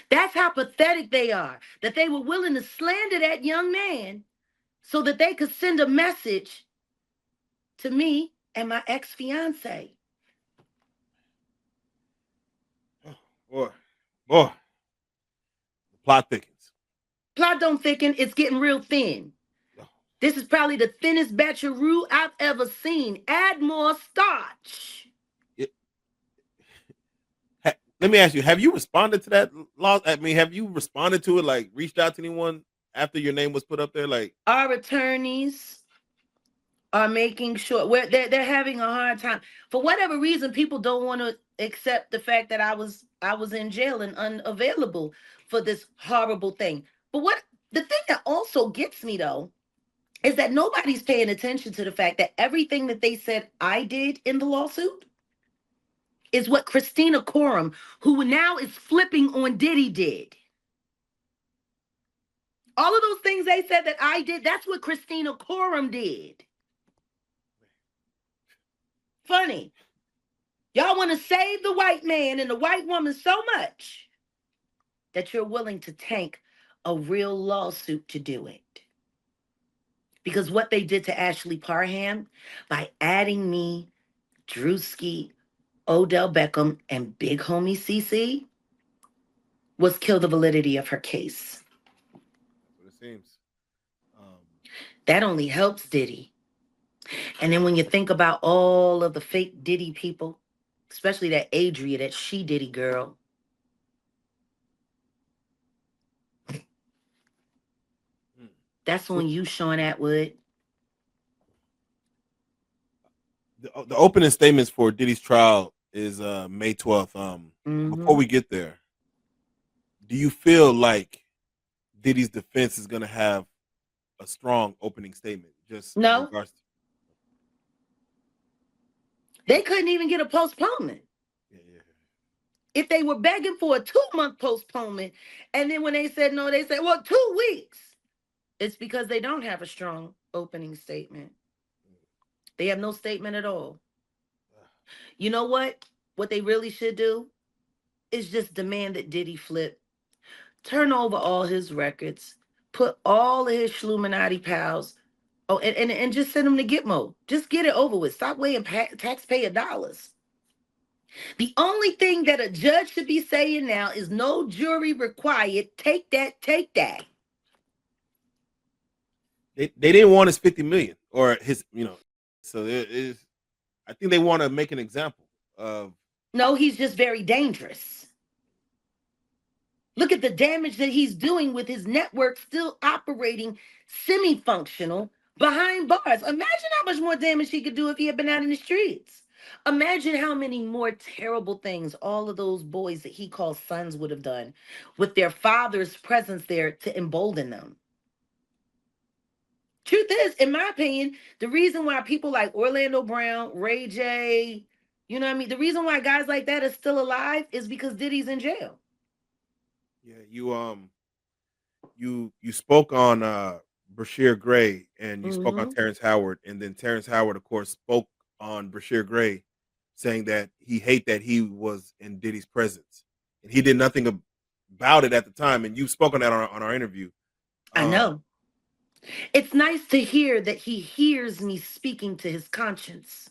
That's how pathetic they are, that they were willing to slander that young man so that they could send a message to me and my ex-fiance. Boy, the plot thickens. Plot don't thicken, it's getting real thin. This is probably the thinnest batch of roux I've ever seen. Add more starch. Let me ask you: have you responded to that law? I mean, have you responded to it? Like, reached out to anyone after your name was put up there? Like, Our attorneys are making sure they're having a hard time. For whatever reason, people don't want to accept the fact that I was in jail and unavailable for this horrible thing. But what the thing that also gets me though is that nobody's paying attention to the fact that everything that they said I did in the lawsuit is what Christina Coram, who now is flipping on Diddy, did. All of those things they said that I did, that's what Christina Coram did. Funny. Y'all want to save the white man and the white woman so much that you're willing to tank a real lawsuit to do it. Because what they did to Ashley Parham by adding me, Drewski, Odell Beckham, and Big Homie CC was kill the validity of her case. that's what it seems. That only helps Diddy. And then when you think about all of the fake Diddy people, especially that Adria, that she Diddy girl. That's on you, Sean Atwood. The opening statements for Diddy's trial is May 12th. Before we get there, do you feel like Diddy's defense is going to have a strong opening statement? Just No. in regards to... They couldn't even get a postponement. If they were begging for a 2-month postponement, and then when they said no, they said, well, 2 weeks. It's because they don't have a strong opening statement. They have no statement at all. You know what? What they really should do is just demand that Diddy flip, turn over all his records, put all of his Schluminati pals Oh, and just send them to Gitmo. Just get it over with. Stop weighing taxpayer dollars. The only thing that a judge should be saying now is no jury required. Take that, take that. They didn't want his 50 million or his, so it is. I think they want to make an example of. No, he's just very dangerous. Look at the damage that he's doing with his network still operating semi-functional behind bars. Imagine how much more damage he could do if he had been out in the streets. Imagine how many more terrible things all of those boys that he calls sons would have done with their father's presence there to embolden them. Truth is, in my opinion, the reason why people like Orlando Brown, Ray J, you know what I mean? The reason why guys like that are still alive is because Diddy's in jail. Yeah, you spoke on Brashear Gray and you spoke on Terrence Howard, and then Terrence Howard, of course, spoke on Brashear Gray, saying that he hate that he was in Diddy's presence, and he did nothing about it at the time. And you spoke on that on our interview. I know. It's nice to hear that he hears me speaking to his conscience.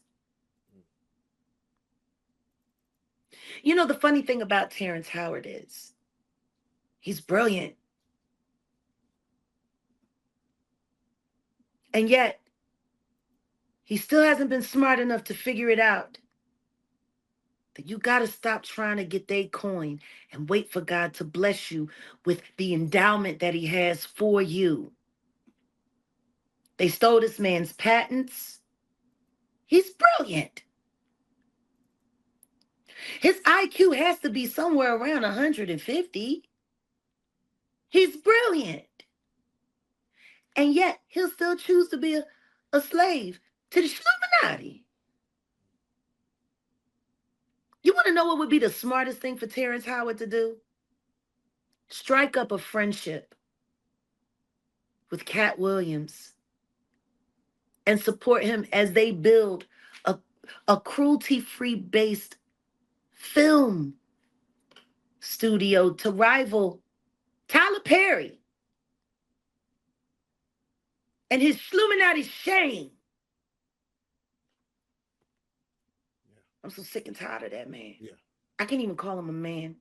You know, the funny thing about Terrence Howard is he's brilliant. And yet, he still hasn't been smart enough to figure it out. That you got to stop trying to get their coin and wait for God to bless you with the endowment that he has for you. They stole this man's patents. He's brilliant. His IQ has to be somewhere around 150. He's brilliant. And yet, he'll still choose to be a slave to the Illuminati. You want to know what would be the smartest thing for Terrence Howard to do? Strike up a friendship with Cat Williams and support him as they build a cruelty-free based film studio to rival Tyler Perry and his Illuminati shame. Yeah. I'm so sick and tired of that man. Yeah. I can't even call him a man.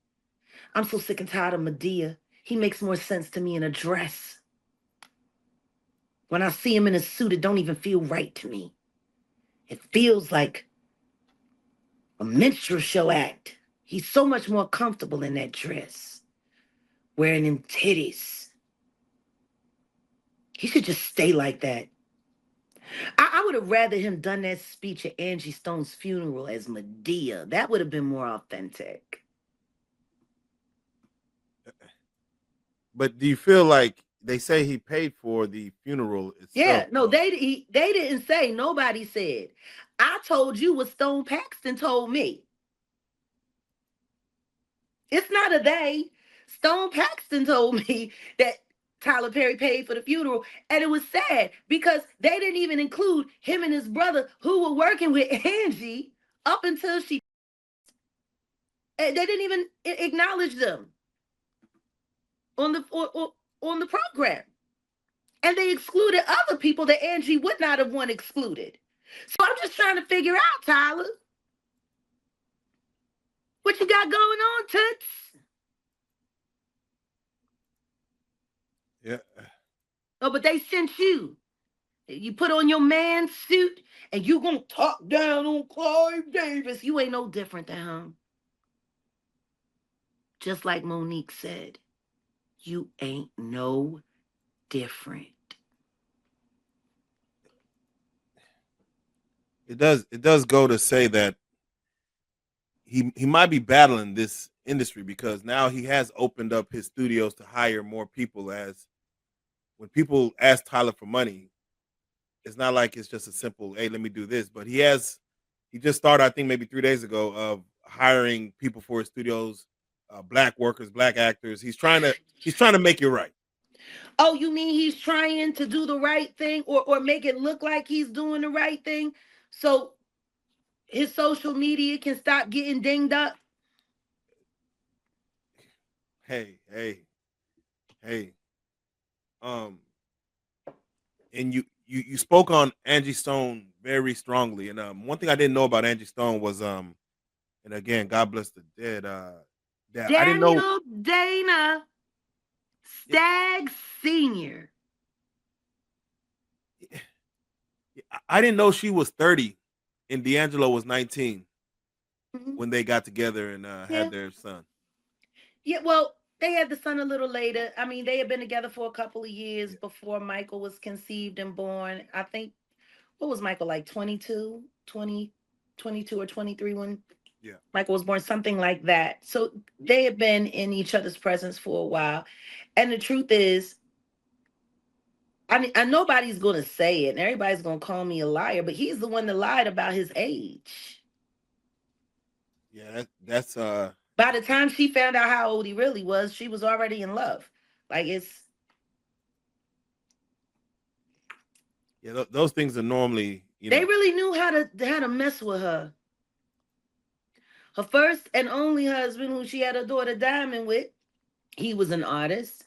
I'm so sick and tired of Medea. He makes more sense to me in a dress. When I see him in a suit, it don't even feel right to me. It feels like a minstrel show act. He's so much more comfortable in that dress, wearing them titties. He should just stay like that. I would have rather him done that speech at Angie Stone's funeral as Medea. That would have been more authentic. But do you feel like they say he paid for the funeral itself? Yeah, no, they didn't say. Nobody said. I told you what Stone Paxton told me. It's not a they. Stone Paxton told me that Tyler Perry paid for the funeral, and it was sad because they didn't even include him and his brother who were working with Angie up until she. They didn't even acknowledge them on the program, and they excluded other people that Angie would not have want excluded. So I'm just trying to figure out, Tyler, what you got going on, Toots? Yeah. Oh, but they sent you. You put on your man suit and you gonna talk down on Clive Davis. You ain't no different than him. Just like Monique said, you ain't no different. It does go to say that he might be battling this industry because now he has opened up his studios to hire more people. As when people ask Tyler for money, it's not like it's just a simple, hey, let me do this. But he just started, I think maybe 3 days ago, of hiring people for his studios, black workers, black actors. He's trying to make it right. Oh, you mean he's trying to do the right thing or make it look like he's doing the right thing so his social media can stop getting dinged up? Hey. And you spoke on Angie Stone very strongly, and one thing I didn't know about Angie Stone was and again, God bless the dead. That I didn't know. Daniel Dana Staggs Sr. I didn't know she was 30 and D'Angelo was 19 when they got together and had their son. Yeah, well, they had the son a little later. I mean, they had been together for a couple of years before Michael was conceived and born. I think, what was Michael, like 22 or 23 when Michael was born, something like that. So they had been in each other's presence for a while. And the truth is, I mean, nobody's going to say it, and everybody's going to call me a liar, but he's the one that lied about his age. Yeah, that's By the time she found out how old he really was, she was already in love. Like, it's... Yeah, those things are normally, They really knew how to mess with her. Her first and only husband, who she had her daughter Diamond with, he was an artist.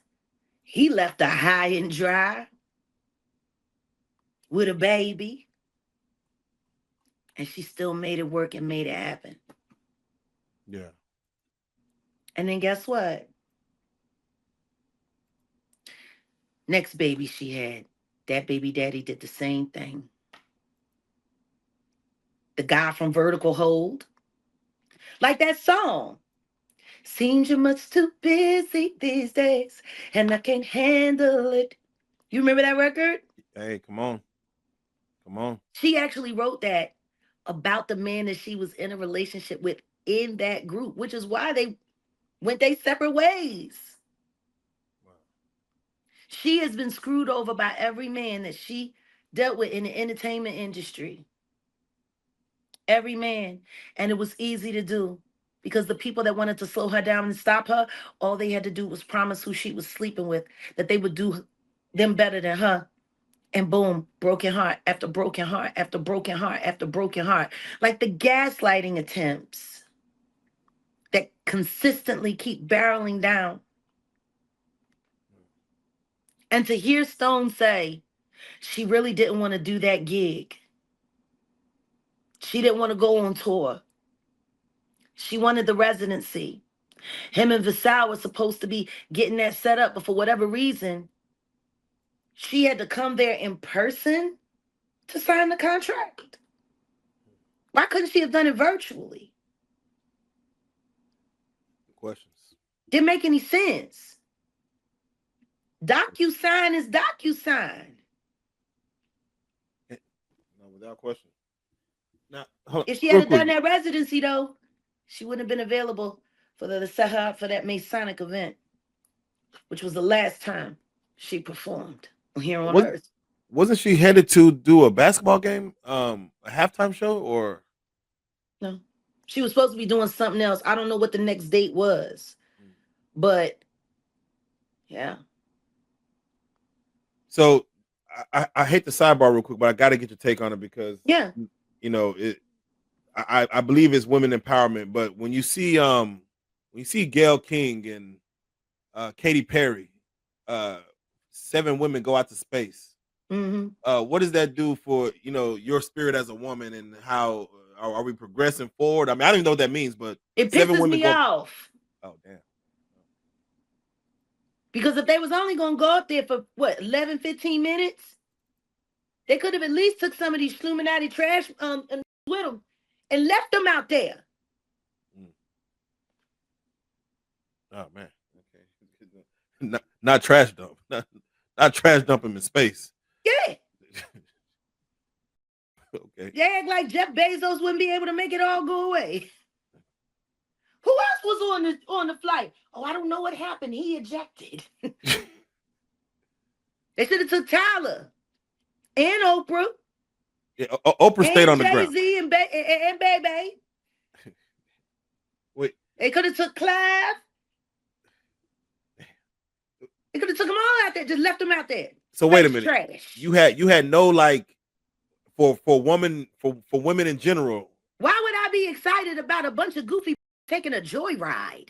He left her high and dry with a baby. And she still made it work and made it happen. Yeah. And then guess what? Next baby she had, that baby daddy did the same thing. The guy from Vertical Hold. Like that song. Seems you're much too busy these days, and I can't handle it. You remember that record? Hey, come on. Come on. She actually wrote that about the man that she was in a relationship with in that group, which is why they went their separate ways. Wow. She has been screwed over by every man that she dealt with in the entertainment industry. Every man. And it was easy to do because the people that wanted to slow her down and stop her, all they had to do was promise who she was sleeping with that they would do them better than her. And boom, broken heart after broken heart after broken heart after broken heart. Like the gaslighting attempts that consistently keep barreling down. And to hear Stone say she really didn't want to do that gig. She didn't want to go on tour. She wanted the residency. Him and Vasal was supposed to be getting that set up, but for whatever reason, she had to come there in person to sign the contract. Why couldn't she have done it virtually? Questions. Didn't make any sense. DocuSign is DocuSign. No, without question. Now, if she had done that residency, though, she wouldn't have been available for the set her up for that Masonic event, which was the last time she performed here on Earth. Wasn't she headed to do a basketball game, a halftime show, or? No, she was supposed to be doing something else. I don't know what the next date was, but yeah. So I hate the sidebar real quick, but I got to get your take on it because you know I believe it's women empowerment. But when you see Gayle King and Katy Perry, 7 women go out to space. What does that do for your spirit as a woman, and how are we progressing forward? I mean, I don't even know what that means, but it pisses me off. Oh damn! Because if they was only gonna go up there for what 11, 15 minutes, they could have at least took some of these Illuminati trash with them and left them out there. Oh man, okay, not trash dump, not trash dump them in space. Yeah. Okay. They act like Jeff Bezos wouldn't be able to make it all go away. Who else was on the flight? Oh, I don't know what happened. He ejected. They should have took Tyler and Oprah. Yeah, Oprah stayed on the ground. Jay-Z and Baby. Wait. They could have took Clive. They could have took them all out there. Just left them out there. So wait a minute. Trash. You had no like for women in general. Why would I be excited about a bunch of goofy taking a joyride?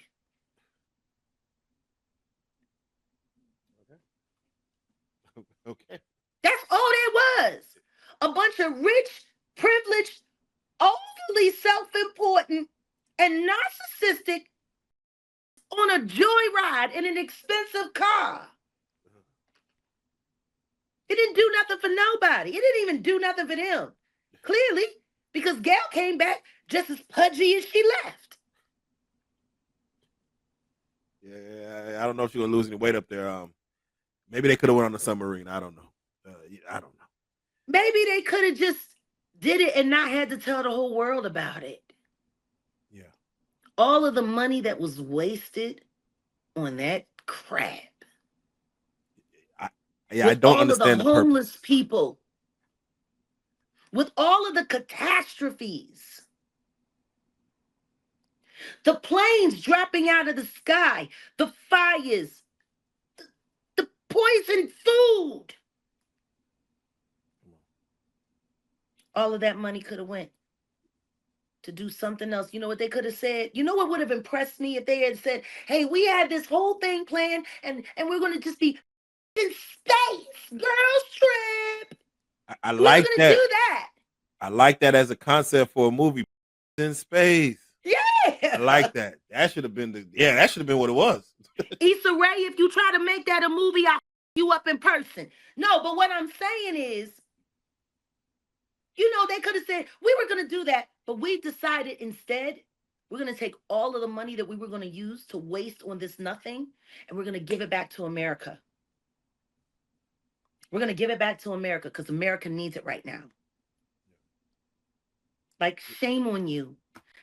Okay. That's all there was. A bunch of rich, privileged, overly self-important, and narcissistic on a joyride in an expensive car. It didn't do nothing for nobody. It didn't even do nothing for them. Clearly, because Gail came back just as pudgy as she left. Yeah, I don't know if you're gonna lose any weight up there. Maybe they could have went on the submarine. I don't know. I don't know. Maybe they could have just did it and not had to tell the whole world about it. Yeah. All of the money that was wasted on that crap. I don't understand the the homeless purpose. people, with all of the catastrophes, the planes dropping out of the sky, the fires, the poisoned food. All of that money could have went to do something else. You know what they could have said? You know what would have impressed me if they had said, hey, we had this whole thing planned and we're going to just be in space, girls trip. I We like were going to that. do that. I like that as a concept for a movie. In space. Yeah. I like that. That should have been that should have been what it was. Issa Rae, if you try to make that a movie, I'll you up in person. No, but what I'm saying is, they could have said, we were going to do that, but we decided instead, we're going to take all of the money that we were going to use to waste on this nothing, and we're going to give it back to America. We're going to give it back to America because America needs it right now. Like, shame on you.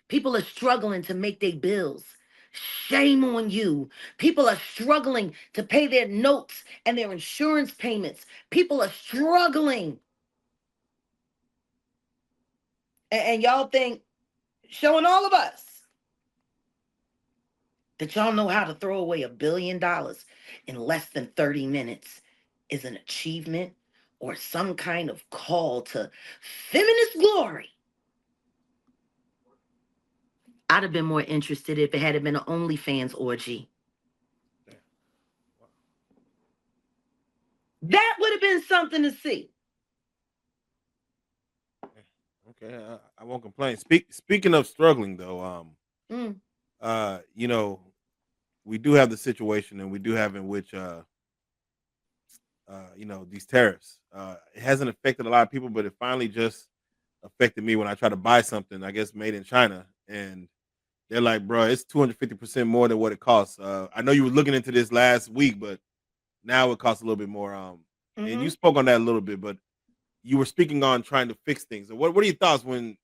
People are struggling to make their bills. Shame on you. People are struggling to pay their notes and their insurance payments. People are struggling. And y'all think, showing all of us, that y'all know how to throw away $1 billion in less than 30 minutes is an achievement or some kind of call to feminist glory. I'd have been more interested if it had been an OnlyFans orgy. That would have been something to see. Okay, I won't complain. Speaking of struggling though, we do have the situation, and we do have in which these tariffs. It hasn't affected a lot of people, but it finally just affected me when I try to buy something, I guess made in China, and they're like, bro, it's 250% more than what it costs. I know you were looking into this last week, but now it costs a little bit more. And you spoke on that a little bit, but you were speaking on trying to fix things. What are your thoughts when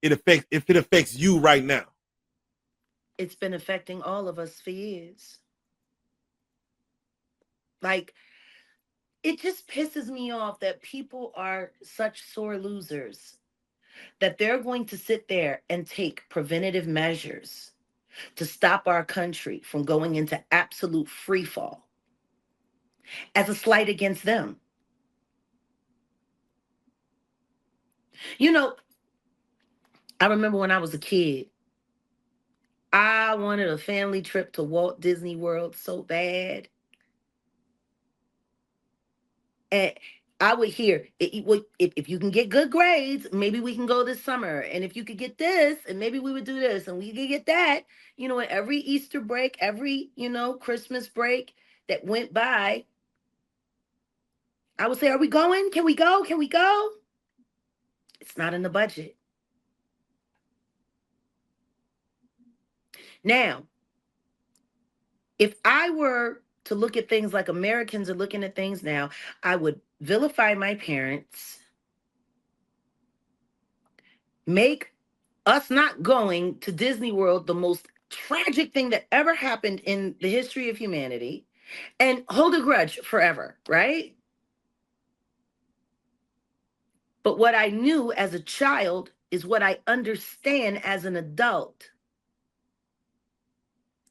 if it affects you right now? It's been affecting all of us for years. Like, it just pisses me off that people are such sore losers that they're going to sit there and take preventative measures to stop our country from going into absolute free fall as a slight against them. I remember when I was a kid, I wanted a family trip to Walt Disney World so bad. And I would hear, if you can get good grades, maybe we can go this summer. And if you could get this, and maybe we would do this, and we could get that. Every Easter break, every, Christmas break that went by, I would say, are we going? Can we go? Can we go? It's not in the budget. Now, if I were to look at things like Americans are looking at things now, I would vilify my parents, make us not going to Disney World the most tragic thing that ever happened in the history of humanity, and hold a grudge forever, right? But what I knew as a child is what I understand as an adult.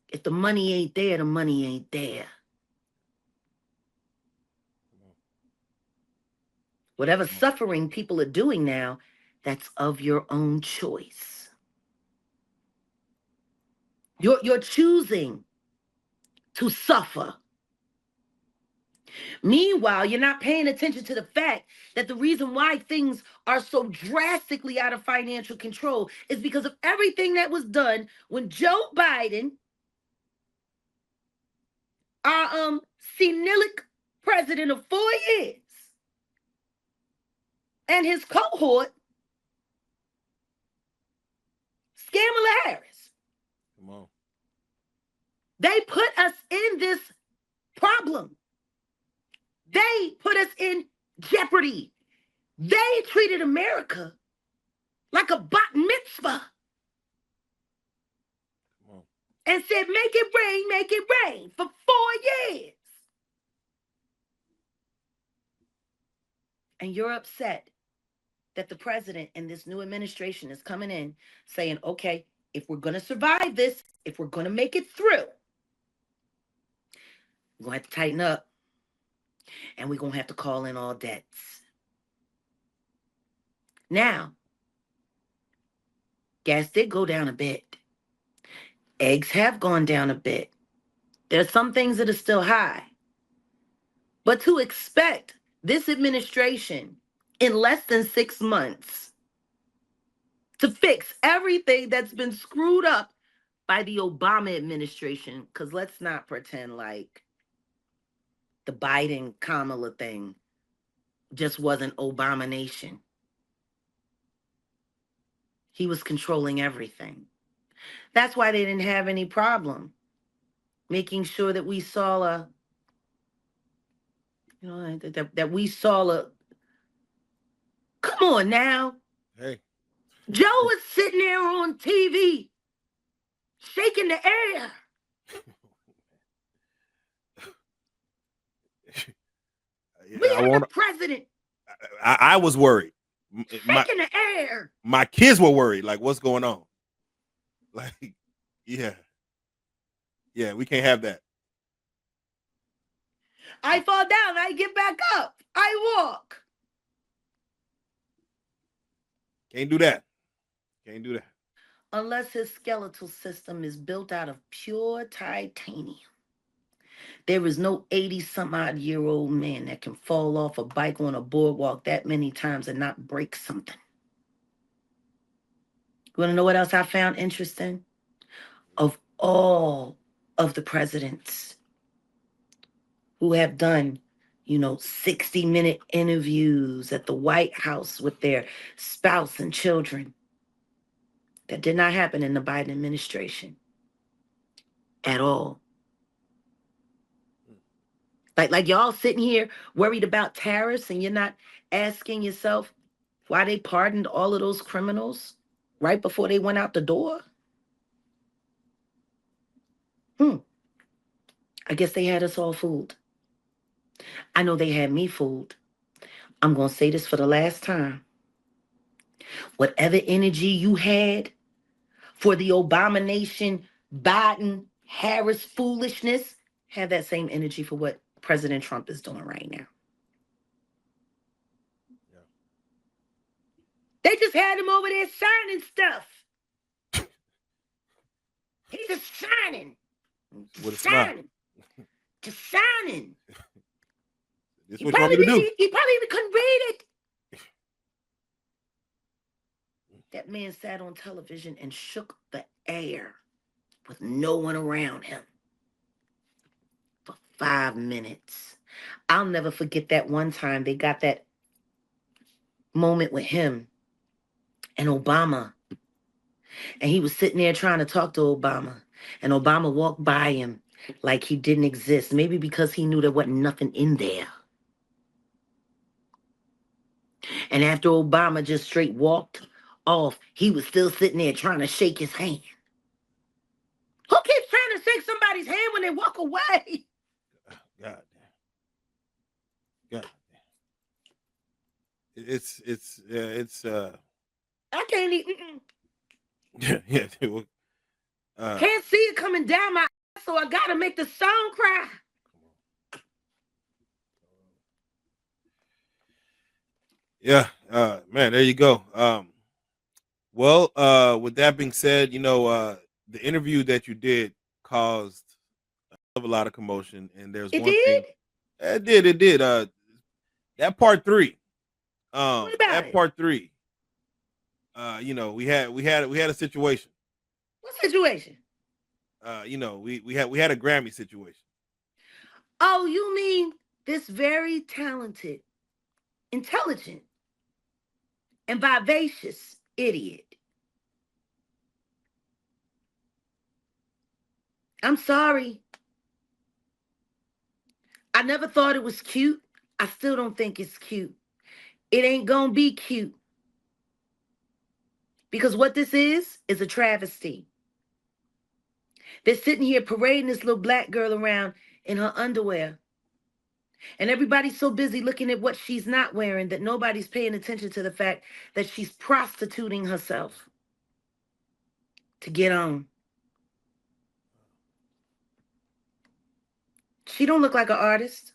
If the money ain't there, the money ain't there. Whatever suffering people are doing now, that's of your own choice. You're choosing to suffer. Meanwhile, you're not paying attention to the fact that the reason why things are so drastically out of financial control is because of everything that was done when Joe Biden, our senilic president of 4 years, and his cohort, Kamala Harris. Come on. They put us in this problem. They put us in jeopardy. They treated America like a bat mitzvah. Come on. And said, make it rain for 4 years. And you're upset that the president and this new administration is coming in saying, okay, if we're going to survive this, if we're going to make it through, we're going to have to tighten up. And we're going to have to call in all debts. Now, gas did go down a bit. Eggs have gone down a bit. There are some things that are still high. But to expect this administration in less than 6 months to fix everything that's been screwed up by the Obama administration, because let's not pretend like the Biden Kamala thing just wasn't Obama-nation. He was controlling everything. That's why they didn't have any problem making sure that we saw that we saw come on now. Hey. Joe was sitting there on TV, shaking the air. We had the president. I was worried. Shaking the air. My kids were worried. Like, what's going on? Like, yeah, we can't have that. I fall down. I get back up. I walk. Can't do that. Unless his skeletal system is built out of pure titanium. There is no 80-some-odd-year-old man that can fall off a bike on a boardwalk that many times and not break something. You want to know what else I found interesting? Of all of the presidents who have done, 60-minute interviews at the White House with their spouse and children, that did not happen in the Biden administration at all. Like y'all sitting here worried about tariffs and you're not asking yourself why they pardoned all of those criminals right before they went out the door? I guess they had us all fooled. I know they had me fooled. I'm going to say this for the last time. Whatever energy you had for the Obama-nation, Biden, Harris foolishness, have that same energy for what President Trump is doing right now. Yeah. They just had him over there signing stuff. He's just signing. With a Just signing. This is what you want me to do. He probably even couldn't read it. That man sat on television and shook the air with no one around him for 5 minutes. I'll never forget that one time they got that moment with him and Obama. And he was sitting there trying to talk to Obama. And Obama walked by him like he didn't exist. Maybe because he knew there wasn't nothing in there. And after Obama just straight walked off, he was still sitting there trying to shake his hand. Who keeps trying to shake somebody's hand when they walk away? God damn. It's I can't even. yeah. Can't see it coming down my ass, so I gotta make the song cry. Yeah, man, there you go. Well, with that being said, the interview that you did caused a lot of commotion, and there's It one did? thing. It did. It did. That part 3. What about That it? part 3. You know, we had a situation. What situation? You know, we had a Grammy situation. Oh, you mean this very talented, intelligent, and vivacious idiot. I'm sorry. I never thought it was cute. I still don't think it's cute. It ain't gonna be cute. Because what this is a travesty. They're sitting here parading this little black girl around in her underwear. And everybody's so busy looking at what she's not wearing that nobody's paying attention to the fact that she's prostituting herself to get on. She don't look like an artist.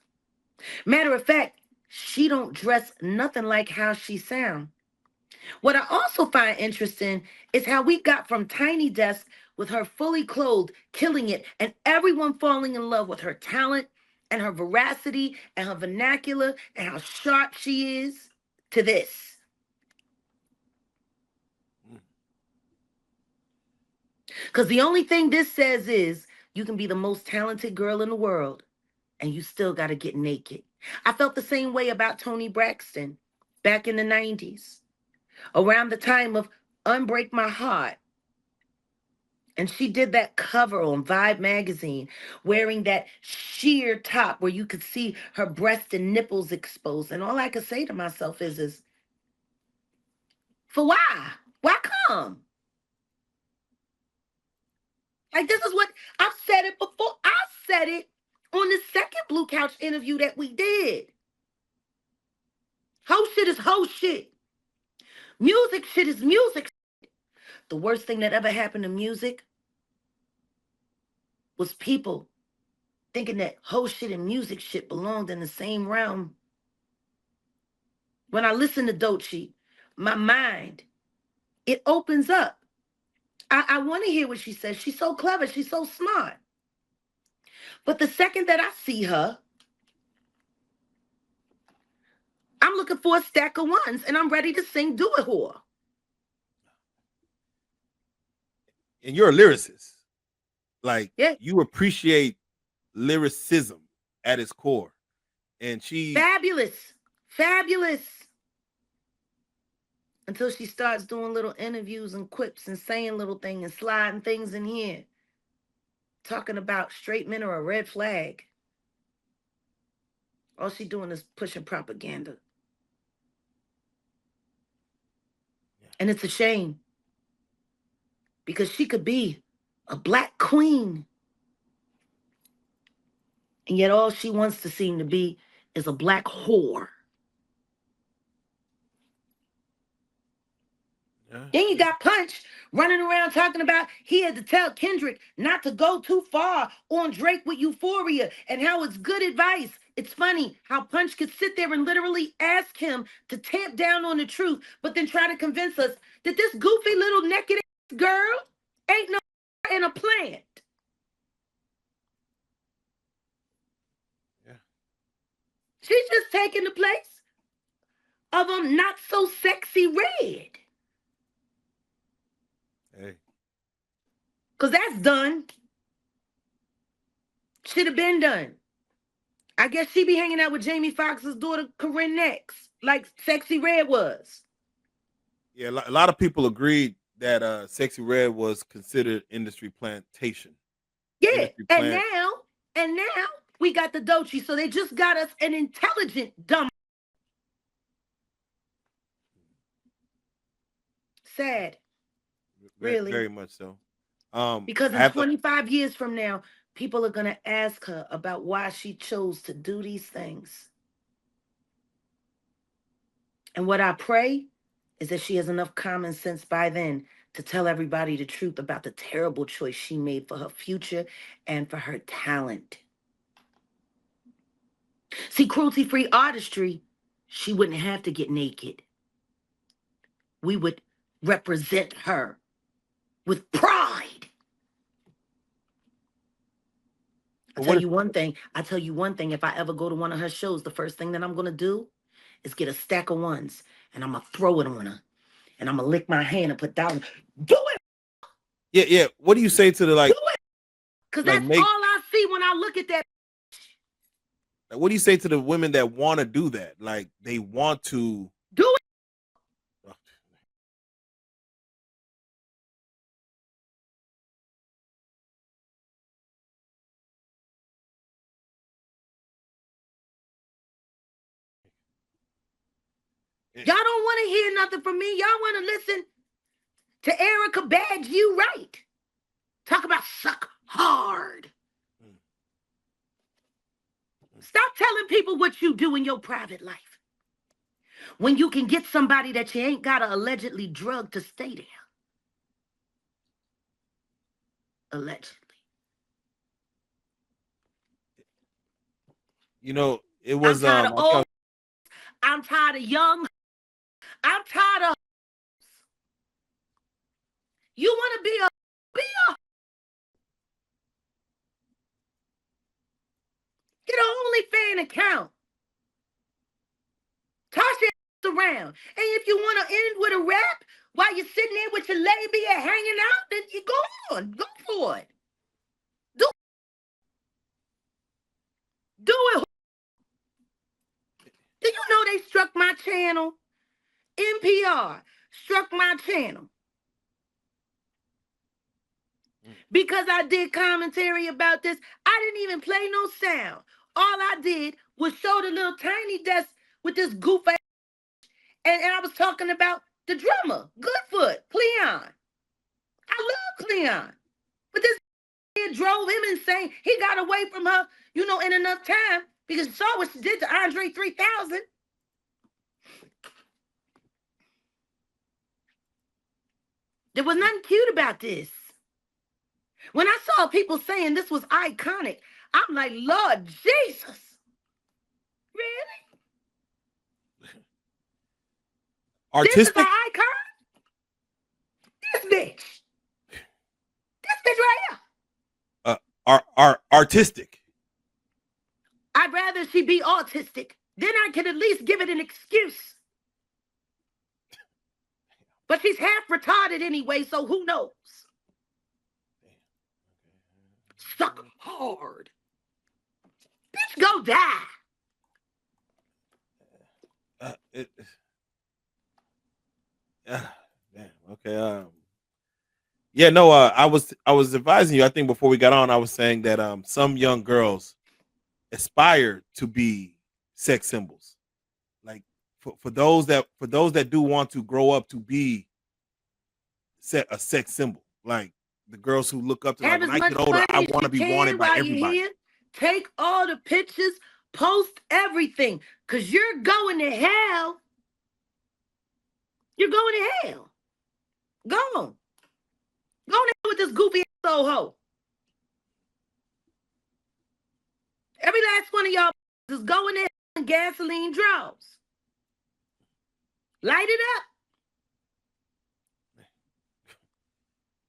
Matter of fact, she don't dress nothing like how she sound. What I also find interesting is how we got from Tiny Desk with her fully clothed, killing it, and everyone falling in love with her talent and her veracity and her vernacular and how sharp she is, to this. Because the only thing this says is you can be the most talented girl in the world and you still got to get naked. I felt the same way about Toni Braxton back in the 90s, around the time of Unbreak My Heart. And she did that cover on Vibe magazine, wearing that sheer top where you could see her breast and nipples exposed. And all I could say to myself is for why? Why come? Like, this is what I've said it before. I said it on the second Blue Couch interview that we did. Hoe shit is hoe shit. Music shit is music. The worst thing that ever happened to music was people thinking that hoe shit and music shit belonged in the same realm. When I listen to Doechii, my mind, it opens up. I want to hear what she says. She's so clever. She's so smart. But the second that I see her, I'm looking for a stack of ones and I'm ready to sing Do It Whore. And you're a lyricist. Like, Yeah. you appreciate lyricism at its core. And she Fabulous. Fabulous. Until she starts doing little interviews and quips and saying little things and sliding things in here. Talking about straight men are a red flag. All she doing is pushing propaganda. Yeah. And it's a shame. Because she could be a black queen. And yet all she wants to seem to be is a black whore. Yeah. Then you got Punch running around talking about he had to tell Kendrick not to go too far on Drake with Euphoria and how it's good advice. It's funny how Punch could sit there and literally ask him to tamp down on the truth, but then try to convince us that this goofy little naked girl ain't no in a plant. Yeah. She's just taking the place of a not so sexy Red. Hey. Because that's done. Should have been done. I guess she be hanging out with Jamie Foxx's daughter, Corinne next, like Sexy Red was. Yeah, a lot of people agreed that Sexy Red was considered industry plantation. Yeah, and now we got the Doechii, so they just got us an intelligent dumb. Sad. Really? Very much so. Because in 25 years from now, people are going to ask her about why she chose to do these things. And what I pray is that she has enough common sense by then to tell everybody the truth about the terrible choice she made for her future and for her talent. See, cruelty-free artistry, she wouldn't have to get naked. We would represent her with pride. I tell you one thing. If I ever go to one of her shows, the first thing that I'm gonna do is get a stack of ones and I'm gonna throw it on her. And I'm gonna lick my hand and put down. Do it. Yeah. What do you say to the like? Do it. Because like that's all I see when I look at that. What do you say to the women that want to do that? Like they want to do it. Y'all don't want to hear nothing from me. Y'all want to listen to Erica Badge, you right. Talk about suck hard. Stop telling people what you do in your private life. When you can get somebody that you ain't got to allegedly drug to stay there. Allegedly. You know, it was I'm tired of old. I'm tired of young. I'm tired of. You want to be a. Get an OnlyFans account. Toss your around. And if you want to end with a rap while you're sitting there with your labia hanging out, then you go on. Go for it. Do it. Did you know they struck my channel? NPR struck my channel. Because I did commentary about this. I didn't even play no sound. All I did was show the little tiny desk with this goof ass. And I was talking about the drummer, Goodfoot, Cleon. I love Cleon. But this drove him insane. He got away from her, in enough time because you saw what she did to Andre 3000. There was nothing cute about this. When I saw people saying this was iconic, I'm like, Lord Jesus. Really? Artistic? This is an icon? This bitch. This bitch right here. Artistic. I'd rather she be autistic. Then I could at least give it an excuse. But she's half retarded anyway, so who knows? Suck hard. Bitch, go die. Damn. Okay. Yeah. No. I was advising you. I think before we got on, I was saying that some young girls aspire to be sex symbols. Like for those that do want to grow up to be a sex symbol. Like the girls who look up to like when I get older, I want to be wanted by everybody. Take all the pictures, post everything, because you're going to hell. You're going to hell. Go on. Go on with this goofy ass old hoe. Every last one of y'all is going in and gasoline draws. Light it up.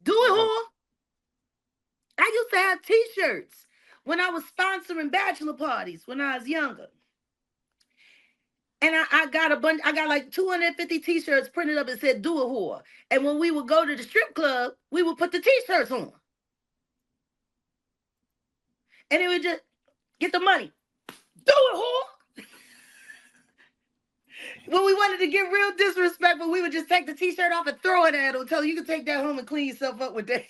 Do it, whore. I used to have t-shirts when I was sponsoring bachelor parties when I was younger. And I got a bunch, I got like 250 t-shirts printed up and said, do it, whore. And when we would go to the strip club, we would put the t-shirts on. And it would just get the money. Do it, whore. When we wanted to get real disrespectful, we would just take the t-shirt off and throw it at them until you can take that home and clean yourself up with that.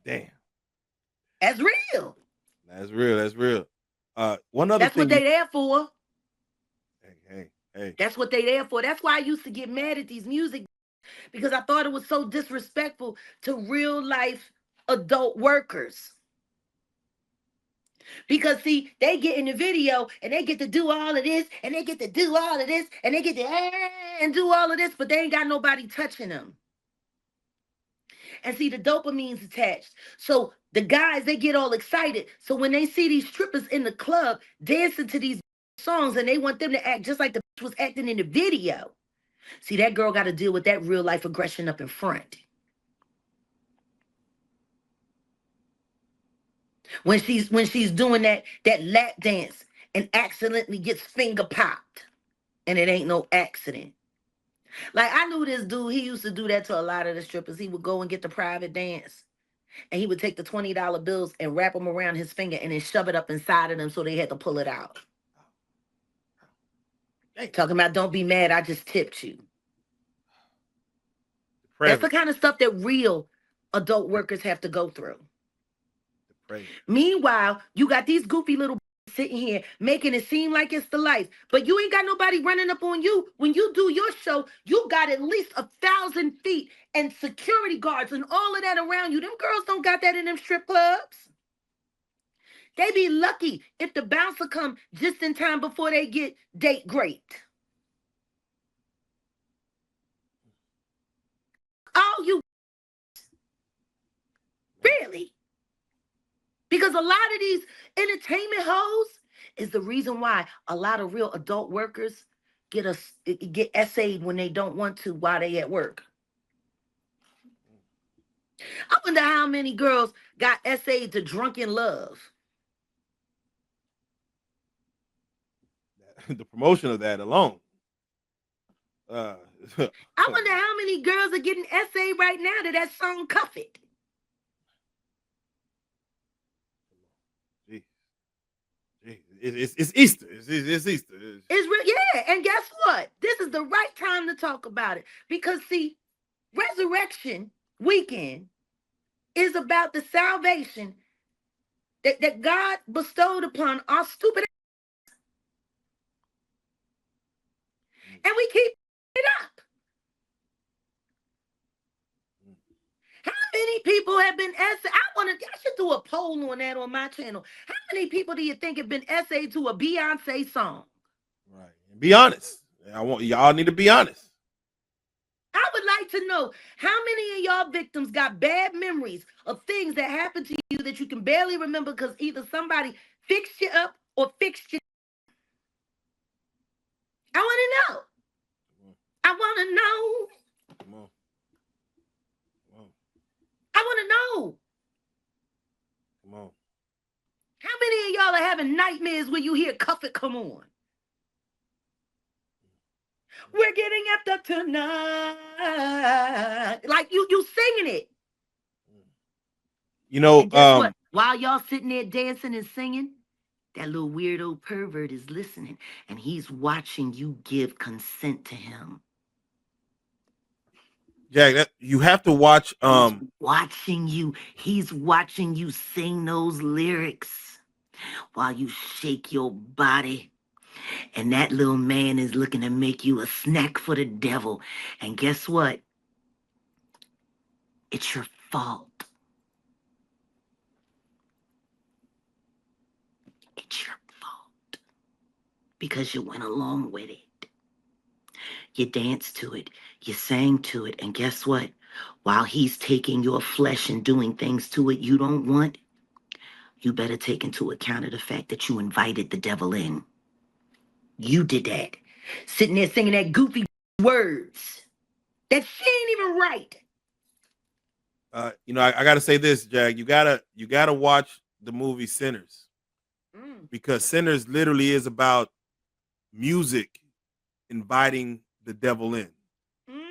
Damn. That's real. That's real. That's real. One other That's thing. What they there for. Hey. That's what they there for. That's why I used to get mad at these music because I thought it was so disrespectful to real life adult workers. Because see, they get in the video and they get to do all of this and they get to do all of this and they get to and do all of this, but they ain't got nobody touching them. And see, the dopamine's attached. So the guys, they get all excited. So when they see these strippers in the club dancing to these songs and they want them to act just like the bitch was acting in the video. See, that girl got to deal with that real life aggression up in front. when she's doing that lap dance and accidentally gets finger popped, and it ain't no accident. Like, I knew this dude, he used to do that to a lot of the strippers. He would go and get the private dance, and he would take the $20 bills and wrap them around his finger and then shove it up inside of them so they had to pull it out. Talking about, don't be mad, I just tipped you. That's the kind of stuff that real adult workers have to go through. Meanwhile, you got these goofy little sitting here making it seem like it's the life, but you ain't got nobody running up on you. When you do your show, you got at least 1,000 feet and security guards and all of that around you. Them girls don't got that in them strip clubs. They be lucky if the bouncer come just in time before they get date great. Oh, you really? Because a lot of these entertainment hoes is the reason why a lot of real adult workers get essayed when they don't want to while they at work. I wonder how many girls got essayed to drunken love. The promotion of that alone. I wonder how many girls are getting essayed right now to that song Cuff It. It's Easter. It's Easter. It's real, yeah. And guess what? This is the right time to talk about it. Because, see, Resurrection Weekend is about the salvation that God bestowed upon our stupid ass. And we keep it up. How many people have been essayed? I should do a poll on that on my channel. How many people do you think have been essayed to a Beyonce song? Right. Be honest. I want y'all need to be honest. I would like to know how many of y'all victims got bad memories of things that happened to you that you can barely remember because either somebody fixed you up or fixed you. I want to know. I want to know. Come on. I want to know. Come on. How many of y'all are having nightmares when you hear Cuff It come on? We're getting after tonight. Like you singing it. You know, guess what? While y'all sitting there dancing and singing, that little weirdo pervert is listening and he's watching you give consent to him. Jack, you have to watch. He's watching you sing those lyrics while you shake your body. And that little man is looking to make you a snack for the devil. And guess what? It's your fault. It's your fault. Because you went along with it. You danced to it. You sang to it. And guess what? While he's taking your flesh and doing things to it you don't want, you better take into account of the fact that you invited the devil in. You did that. Sitting there singing that goofy words that she ain't even right. You know, I gotta say this, Jag. You gotta watch the movie Sinners. Because Sinners literally is about music inviting the devil in.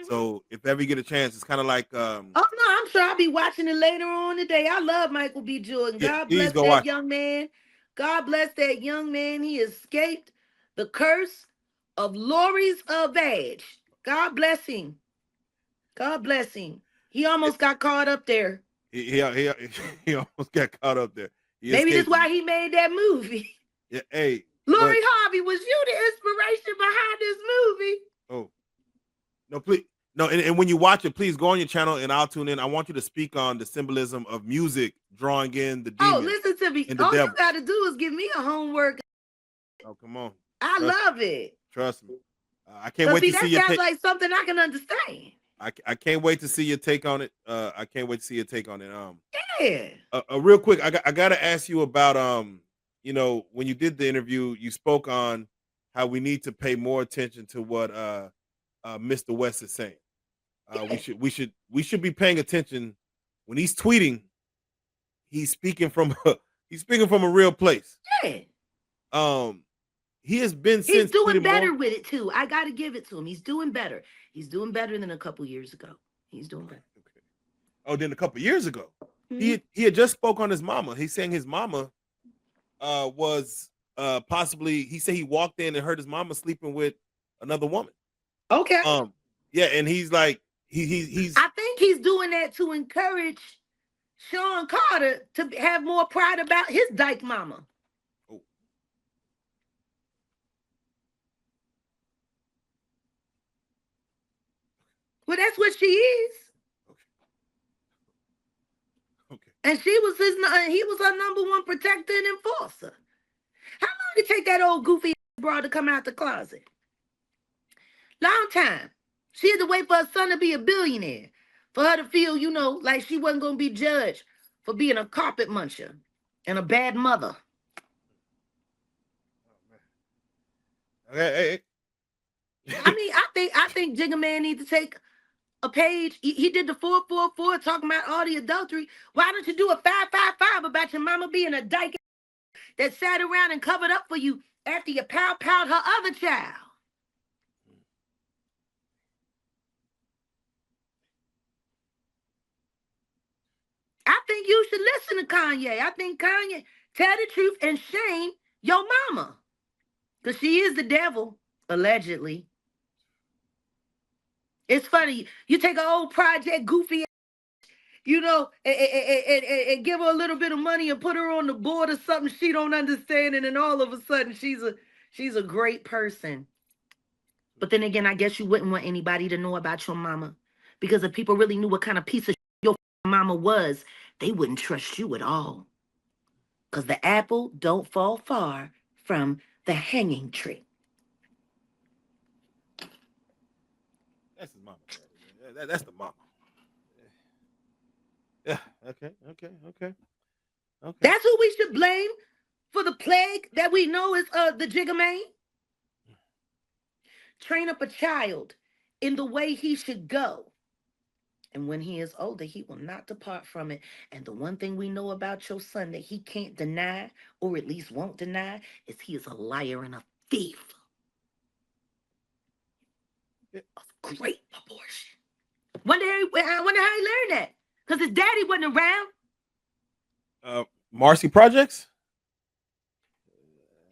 So if ever you get a chance, it's kind of like oh no, I'm sure I'll be watching it later on today. I love Michael B. Jordan. God bless that young man. God bless that young man. He escaped the curse of Lori's badge. God bless him. God bless him. He almost got caught up there. He almost got caught up there. Maybe that's why he made that movie. Yeah, hey. Lori Harvey, was you the inspiration behind this movie? Oh. No, please. No, and when you watch it, please go on your channel and I'll tune in. I want you to speak on the symbolism of music drawing in the demons. Oh, listen to me. All you got to do is give me a homework. Oh, come on. I love it. Trust me. I can't wait to see your take. That sounds like something I can understand. I can't wait to see your take on it. I can't wait to see your take on it. Yeah. Real quick, I gotta ask you about you know, when you did the interview, you spoke on how we need to pay more attention to what Mr. West is saying. We should be paying attention when he's tweeting. He's speaking from He's speaking from a real place. Yeah. He has been He's since doing better with it too. I got to give it to him. He's doing better. He's doing better than a couple years ago. He's doing better. Okay. Oh, then a couple years ago, Mhm. he had just spoke on his mama. He's saying his mama was possibly. He said he walked in and heard his mama sleeping with another woman. Okay. Yeah, and he's like he's. I think he's doing that to encourage Sean Carter to have more pride about his dyke mama. Oh. Well, that's what she is. Okay. And he was her number one protector and enforcer. How long did it take that old goofy broad to come out the closet? Long time. She had to wait for her son to be a billionaire for her to feel, like she wasn't going to be judged for being a carpet muncher and a bad mother. Okay. I mean, I think Jigga Man needs to take a page. He did the 444 talking about all the adultery. Why don't you do a 555 about your mama being a dyke that sat around and covered up for you after you powed her other child? I think you should listen to Kanye. I think Kanye tell the truth and shame your mama. Because she is the devil, allegedly. It's funny. You take an old Project Goofy, and give her a little bit of money and put her on the board of something she don't understand, and then all of a sudden she's a great person. But then again, I guess you wouldn't want anybody to know about your mama. Because if people really knew what kind of piece of your mama was, they wouldn't trust you at all. Because the apple don't fall far from the hanging tree. That's his mama. That's the mama. Yeah. Okay. That's who we should blame for the plague that we know is the Jigga Man. Train up a child in the way he should go. And when he is older, he will not depart from it. And the one thing we know about your son that he can't deny, or at least won't deny, is he is a liar and a thief. A great abortion. I wonder how he learned that. Because his daddy wasn't around. Marcy Projects?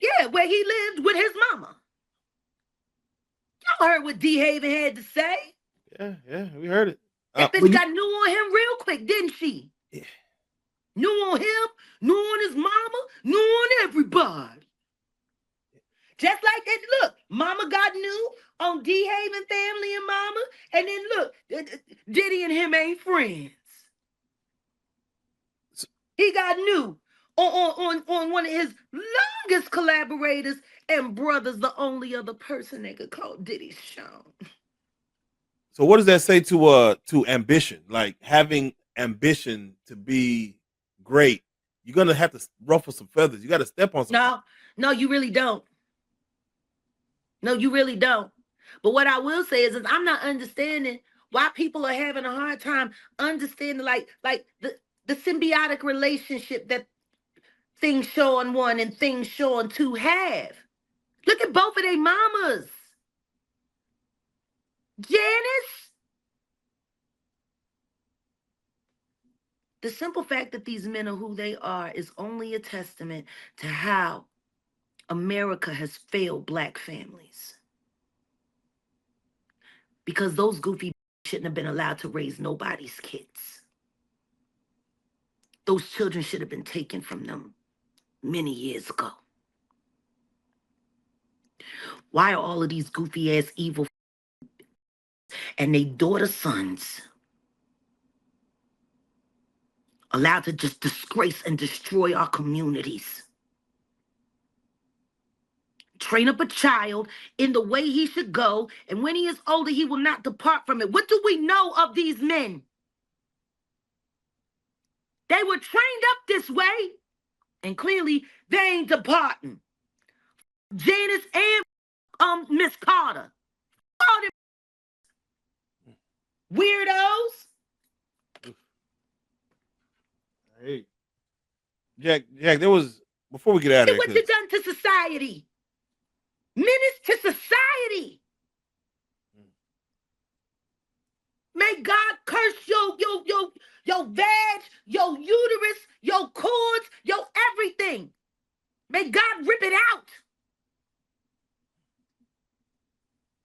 Yeah, where he lived with his mama. Y'all heard what D. Haven had to say. Yeah, we heard it. That bitch got new on him real quick, didn't she? Yeah. New on him, new on his mama, new on everybody. Just like that, look, mama got new on D. Haven family and mama, and then look, Diddy and him ain't friends. He got new on one of his longest collaborators and brothers, the only other person they could call Diddy Sean. So what does that say to ambition? Like having ambition to be great, you're gonna have to ruffle some feathers. You got to step on some. No, you really don't. No, you really don't. But what I will say is I'm not understanding why people are having a hard time understanding like the symbiotic relationship that things Sean 1 and things Sean 2 have. Look at both of their mamas. Janice. The simple fact that these men are who they are is only a testament to how America has failed Black families. Because those goofy shouldn't have been allowed to raise nobody's kids. Those children should have been taken from them many years ago. Why are all of these goofy ass evil and they daughter sons allowed to just disgrace and destroy our communities? Train up a child in the way he should go, and when he is older, he will not depart from it. What do we know of these men? They were trained up this way, and clearly they ain't departing. Janice and Miss Carter. All them weirdos. Hey, Jack, there was before we get out of Look here. what you done to society. Menace to society. May God curse your vag, your uterus, your cords, your everything. May God rip it out.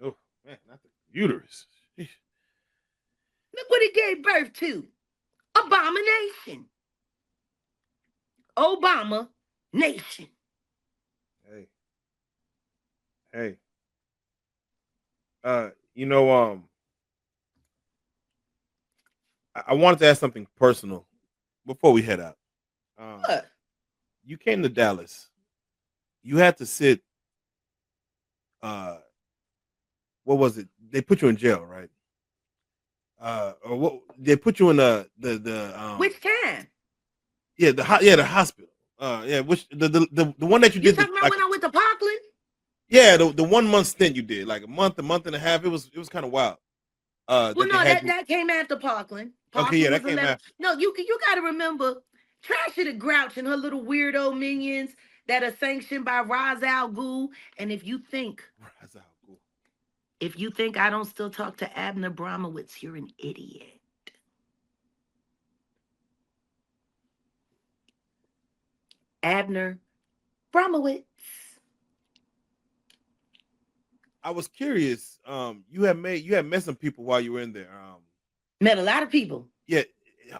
Oh man, not the uterus. Look what he gave birth to. Abomination. Obama nation. Hey. You know, I wanted to ask something personal before we head out. What? You came to Dallas. You had to sit. What was it? They put you in jail, right? Or what? They put you in the Which time? Yeah, the hospital. Yeah, which the one that you You did talking about when I went to Parkland? Yeah, the 1 month stint you did, like a month and a half. It was kind of wild. Well, no, that came after Parkland. Okay, yeah, that was came 11. after. No, you got to remember, Trashy the Grouch and her little weirdo minions that are sanctioned by Ra's al Ghul. And if you think I don't still talk to Abner Bromowitz, you're an idiot. Abner Bromowitz. I was curious. You had met some people while you were in there. Met a lot of people. Yeah.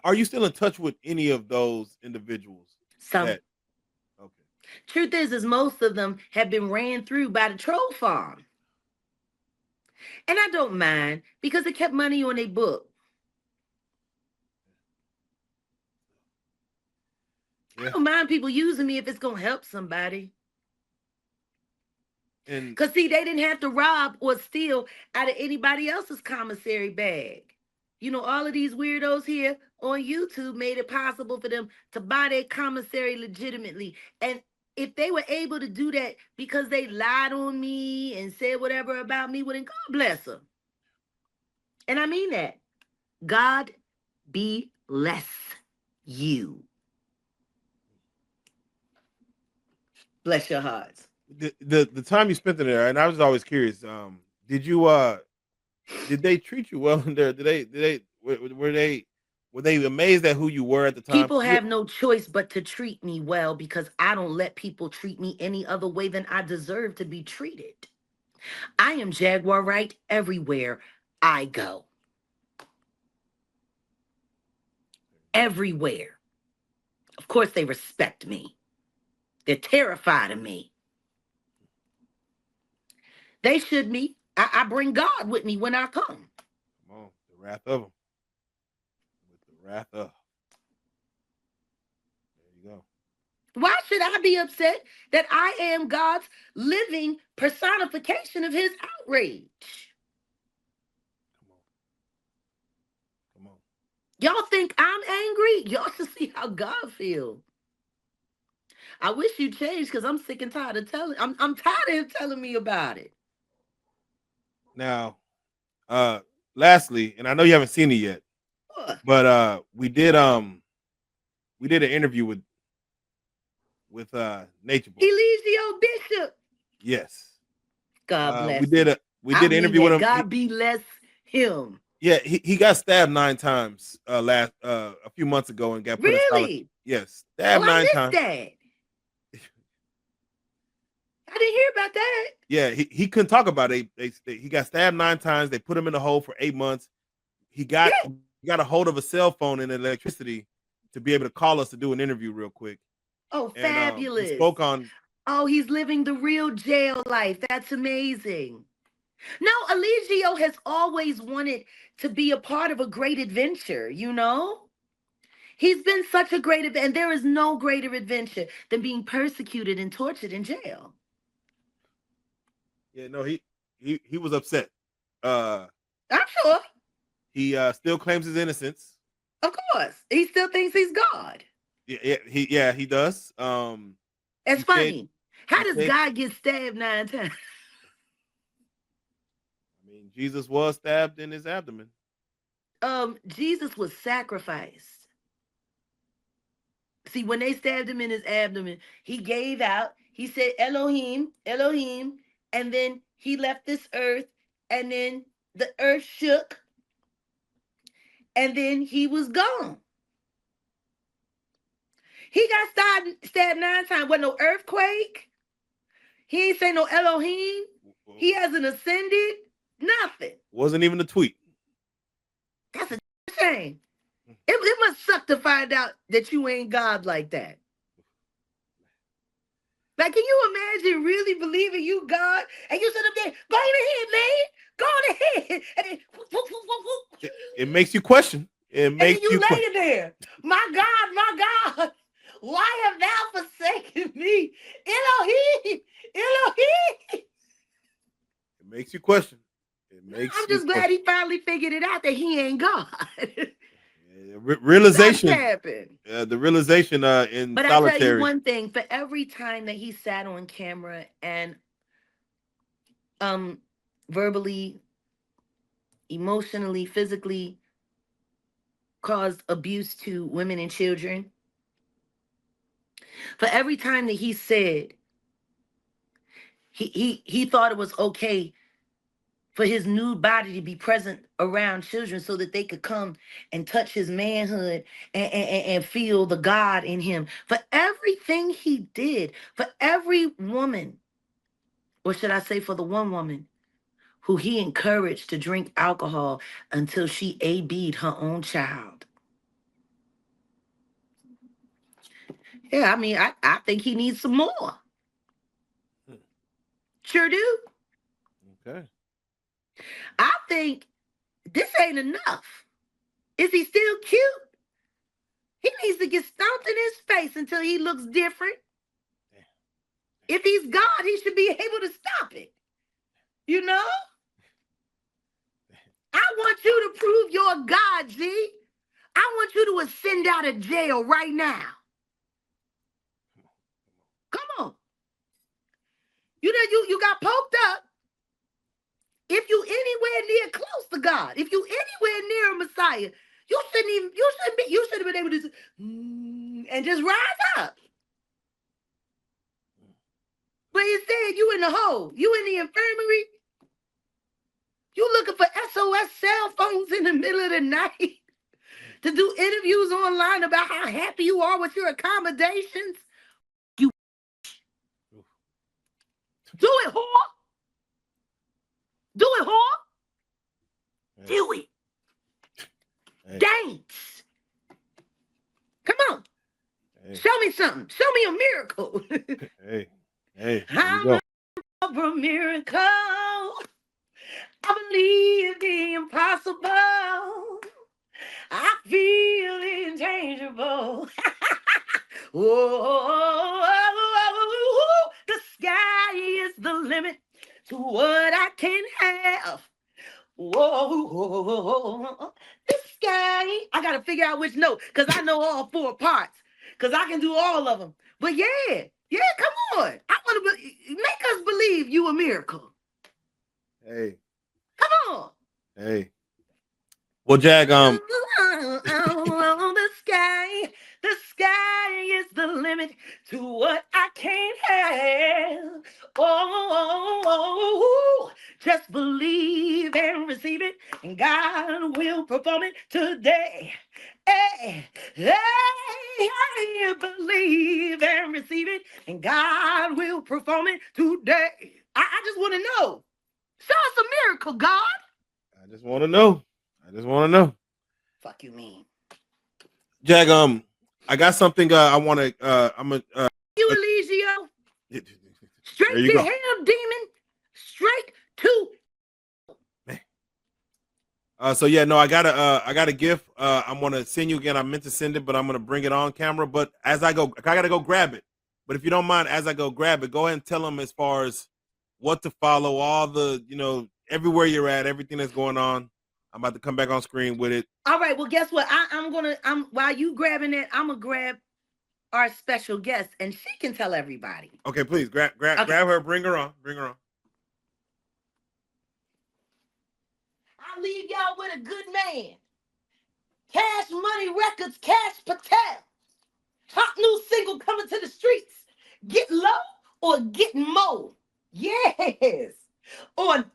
Are you still in touch with any of those individuals? Some. Okay. Truth is most of them have been ran through by the troll farm. And I don't mind because it kept money on their book. Yeah. I don't mind people using me if it's going to help somebody. Because, see, they didn't have to rob or steal out of anybody else's commissary bag. You know, all of these weirdos here on YouTube made it possible for them to buy their commissary legitimately. And if they were able to do that because they lied on me and said whatever about me, well, then God bless them. And I mean that. God bless you. Bless your hearts. The time you spent in there, and I was always curious. Did they treat you well in there? Were they amazed at who you were at the time? People have no choice but to treat me well because I don't let people treat me any other way than I deserve to be treated. I am Jaguar Wright everywhere I go. Everywhere. Of course, they respect me. They're terrified of me. They should be. I bring God with me when I come. Come on, the wrath of them. With the wrath of. There you go. Why should I be upset that I am God's living personification of his outrage? Come on. Y'all think I'm angry? Y'all should see how God feels. I wish you changed because I'm sick and tired of telling. I'm tired of him telling me about it. Now, lastly, and I know you haven't seen it yet, but we did an interview with Nature Boy. Eligio Bishop. Yes. God bless. We did an interview with him. God bless him. Yeah, he got stabbed 9 times a few months ago and got put in solitary. Yes, stabbed 9 times. That. I didn't hear about that. Yeah, he couldn't talk about it. He got stabbed 9 times. They put him in the hole for 8 months. He got a hold of a cell phone and electricity to be able to call us to do an interview real quick. Oh, fabulous. He spoke on. Oh, he's living the real jail life. That's amazing. No, Eligio has always wanted to be a part of a great adventure, you know? He's been such a great adventure, and there is no greater adventure than being persecuted and tortured in jail. Yeah, no, he was upset. I'm sure. He still claims his innocence. Of course. He still thinks he's God. Yeah, he does. It's funny. How does God get stabbed 9 times? I mean, Jesus was stabbed in his abdomen. Jesus was sacrificed. See, when they stabbed him in his abdomen, he gave out. He said, Elohim, Elohim. And then he left this earth. And then the earth shook. And then he was gone. He got stabbed 9 times. Wasn't no earthquake. He ain't say no Elohim. He hasn't ascended. Nothing. Wasn't even a tweet. That's a shame. It must suck to find out that you ain't God like that. Like, can you imagine really believing you God? And you sit up there, go on ahead, man. Go on ahead. And then, whoop, whoop, whoop, whoop. It makes you question. It makes you you question. laying there. My God, why have thou forsaken me? Elohim, Elohim. It makes you question. It makes I'm just glad he finally figured it out that he ain't God. Realization. The realization in but solitary. I tell you one thing, for every time that he sat on camera and verbally, emotionally, physically caused abuse to women and children, for every time that he said he thought it was okay for his nude body to be present around children so that they could come and touch his manhood and feel the God in him. For everything he did, for every woman, or should I say for the one woman who he encouraged to drink alcohol until she AB'd her own child. Yeah, I mean, I think he needs some more. Sure do. Okay. I think this ain't enough. Is he still cute? He needs to get stomped in his face until he looks different. If he's God, he should be able to stop it. You know? I want you to prove you're God, G. I want you to ascend out of jail right now. Come on. You know, you got poked up. If you anywhere near close to God, if you anywhere near a Messiah, you should have been able to and just rise up. But instead, you in the hole. You in the infirmary. You looking for SOS cell phones in the middle of the night to do interviews online about how happy you are with your accommodations. You do it, whore. Do it, whore. Hey. Do it. Hey. Dance. Come on. Hey. Show me something. Show me a miracle. Hey. I'm a miracle. I believe the impossible. I feel inchangeable. Oh, the sky is the limit to what I can have. Whoa, the sky. I gotta figure out which note because I know all 4 parts because I can do all of them. But yeah, come on. I want to make us believe you a miracle. Hey, come on. Hey. Well, Jag, the sky is the limit to what I can't have. Oh, just believe and receive it, and God will perform it today. Hey, believe and receive it, and God will perform it today. I just want to know. Show us a miracle, God. I just want to know. Fuck you mean? Jag, I got something I want to you Eligio. Straight to hell, demon. Straight to so yeah, no, I got a gift. I'm gonna send you again. I meant to send it, but I'm gonna bring it on camera. But as I go, I gotta go grab it. But if you don't mind, as I go grab it, go ahead and tell them as far as what to follow, all the, everywhere you're at, everything that's going on. I'm about to come back on screen with it. All right. Well, guess what? I'm while you grabbing it, I'm gonna grab our special guest, and she can tell everybody. Okay, please grab her, bring her on. I'll leave y'all with a good man. Cash Money Records, Cash Patel. Hot new single coming to the streets. Get low or get mo. Yes. On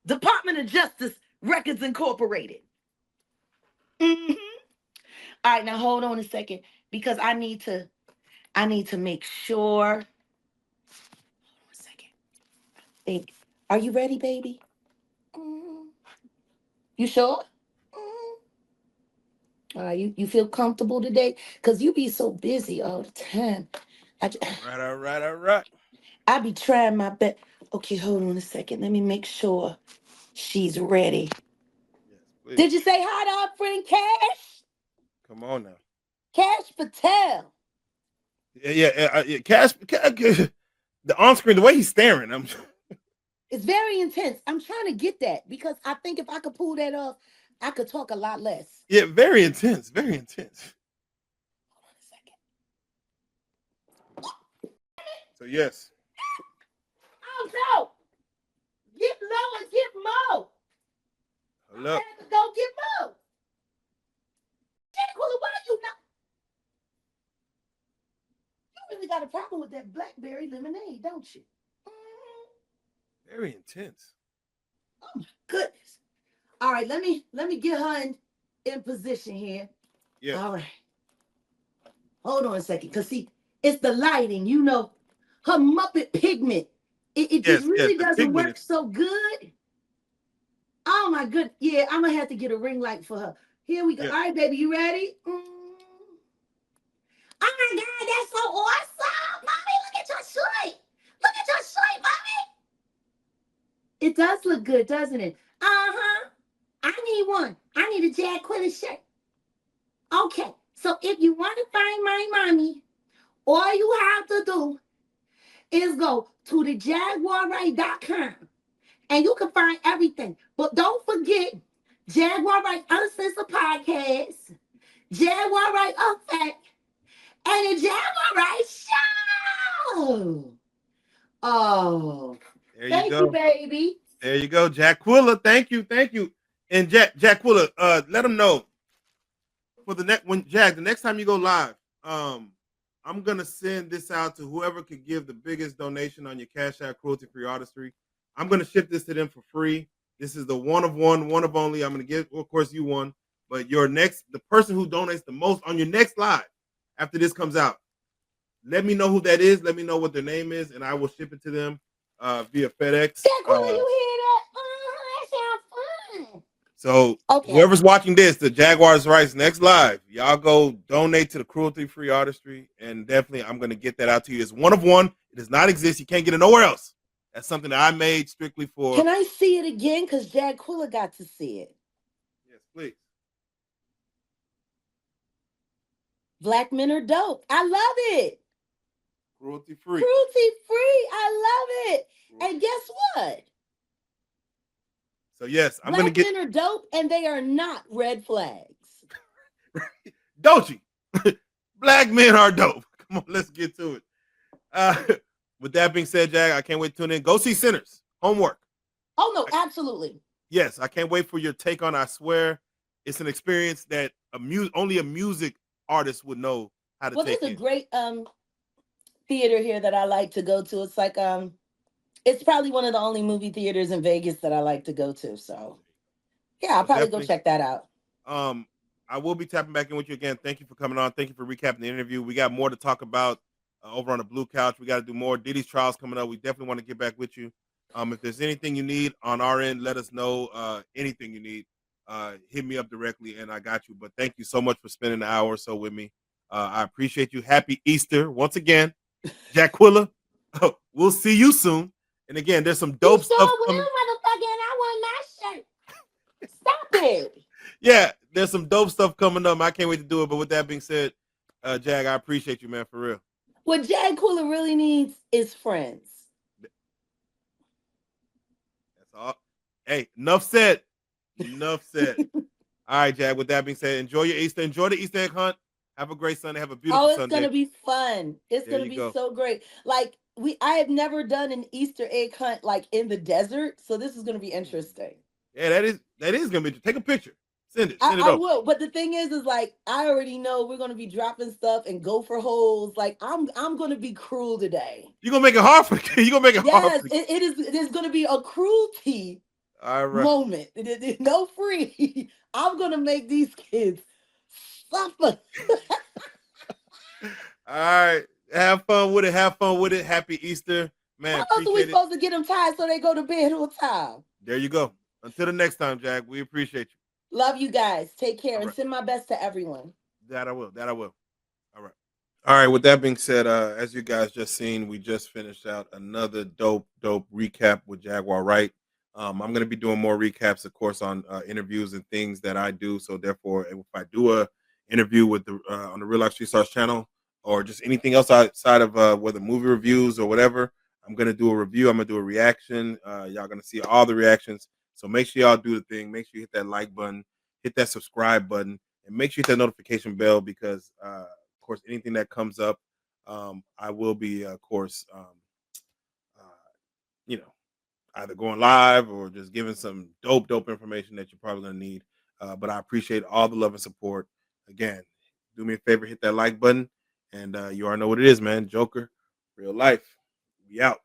Department of Justice Records Incorporated. Mm-hmm. All right, now hold on a second because I need to make sure. Hold on a second. Think. Are you ready, baby? You sure? All right, you feel comfortable today? Because you be so busy all the time. All right. I be trying my best. Okay, hold on a second. Let me make sure she's ready. Yes, please. Did you say hi to our friend Cash? Come on now. Cash Patel. Yeah. Cash, the on screen, the way he's staring, It's very intense. I'm trying to get that because I think if I could pull that off, I could talk a lot less. yeah, very intense, very intense. Hold on a second. So yes. Oh no! Get low and get mo. Hello. I had to go get mo. Jaguar, why you not? You really got a problem with that blackberry lemonade, don't you? Very intense. Oh my goodness. All right, let me get her in position here. Yeah. All right. Hold on a second, because see, it's the lighting, you know, her Muppet pigment. It just really doesn't work so good. Oh my goodness. Yeah, I'm gonna have to get a ring light for her. Here we go. Yeah. All right, baby, you ready? Oh my God, that's so awesome. Mommy, look at your shirt. Look at your shirt, mommy. It does look good, doesn't it? Uh-huh. I need one. I need a Jaguar shirt. Okay, so if you want to find my mommy, all you have to do is go to the jaguarright.com and you can find everything. But don't forget Jaguar Wright Uncensored Podcast, Jaguar Wright Effect, and the Jaguar Wright Show. Oh, There you thank go. you, baby. There you go, Jaquilla. Thank you. And Jaquilla, let them know for the next time you go live, I'm gonna send this out to whoever could give the biggest donation on your Cash App Cruelty Free Artistry. I'm gonna ship this to them for free. This is the one of only. I'm gonna give, of course, you one, but the person who donates the most on your next live after this comes out, let me know who that is. Let me know what their name is, and I will ship it to them via FedEx. Jaguar, you hear that? That sounds fun. So whoever's watching this, the Jaguars Rights next live, y'all go donate to the Cruelty Free Artistry, and definitely I'm going to get that out to you. It's one of one. It does not exist. You can't get it nowhere else. That's something that I made strictly for. Can I see it again? Because Jaguar got to see it. Yes, please. Black men are dope. I love it. Cruelty free. Cruelty free. I love it. And guess what? So yes, I'm Black gonna get. men are dope, and they are not red flags. Don't you? Black men are dope. Come on, let's get to it. With that being said, Jag, I can't wait to tune in. Go see Sinners. Homework. Oh no, absolutely. Yes, I can't wait for your take on. I swear, it's an experience that only a music artist would know how to take. Well, there's a great theater here that I like to go to. It's like it's probably one of the only movie theaters in Vegas that I like to go to. So yeah, I'll probably go check that out. I will be tapping back in with you again. Thank you for coming on. Thank you for recapping the interview. We got more to talk about over on the Blue Couch. We got to do more. Diddy's trials coming up. We definitely want to get back with you. If there's anything you need on our end, let us know. Anything you need, hit me up directly, and I got you. But thank you so much for spending an hour or so with me. I appreciate you. Happy Easter once again, Jaquilla. We'll see you soon. And again, there's some dope stuff coming. I want my shirt. Stop it. Yeah, there's some dope stuff coming up. I can't wait to do it. But with that being said, Jag, I appreciate you, man, for real. What Jaguar really needs is friends. That's all. Hey, enough said. Enough said. All right, Jag. With that being said, enjoy your Easter. Enjoy the Easter egg hunt. Have a great Sunday. Have a beautiful Sunday. Oh, it's gonna be fun. It's gonna be so great. Like I have never done an Easter egg hunt like in the desert, so this is gonna be interesting. Yeah, that is gonna be. Take a picture. Send it I over. will, but the thing is like I already know we're gonna be dropping stuff and go for holes. Like I'm gonna be cruel today. You're gonna make it hard for the kid. You're gonna make it hard Yes, for the kid. it is. There's gonna be a cruelty All right. moment. No free. I'm gonna make these kids suffer. All right. Have fun with it. Have fun with it. Happy Easter. Man, How else are we appreciate it. supposed to get them tired so they go to bed on time? There you go. Until the next time, Jack. We appreciate you. Love you guys. Take care and right. send my best to everyone. That I will. That I will. All right. All right. With that being said, as you guys just seen, we just finished out another dope recap with Jaguar Wright. I'm going to be doing more recaps, of course, on interviews and things that I do. So therefore, if I do a interview with the on the Real Life Street Stars channel or just anything else outside of whether movie reviews or whatever, I'm going to do a review. I'm going to do a reaction. Y'all going to see all the reactions. So make sure y'all do the thing. Make sure you hit that like button, hit that subscribe button, and make sure you hit that notification bell because, of course, anything that comes up, I will be, of course, either going live or just giving some dope information that you're probably going to need. But I appreciate all the love and support. Again, do me a favor, hit that like button. And you already know what it is, man. Joker, real life. We out.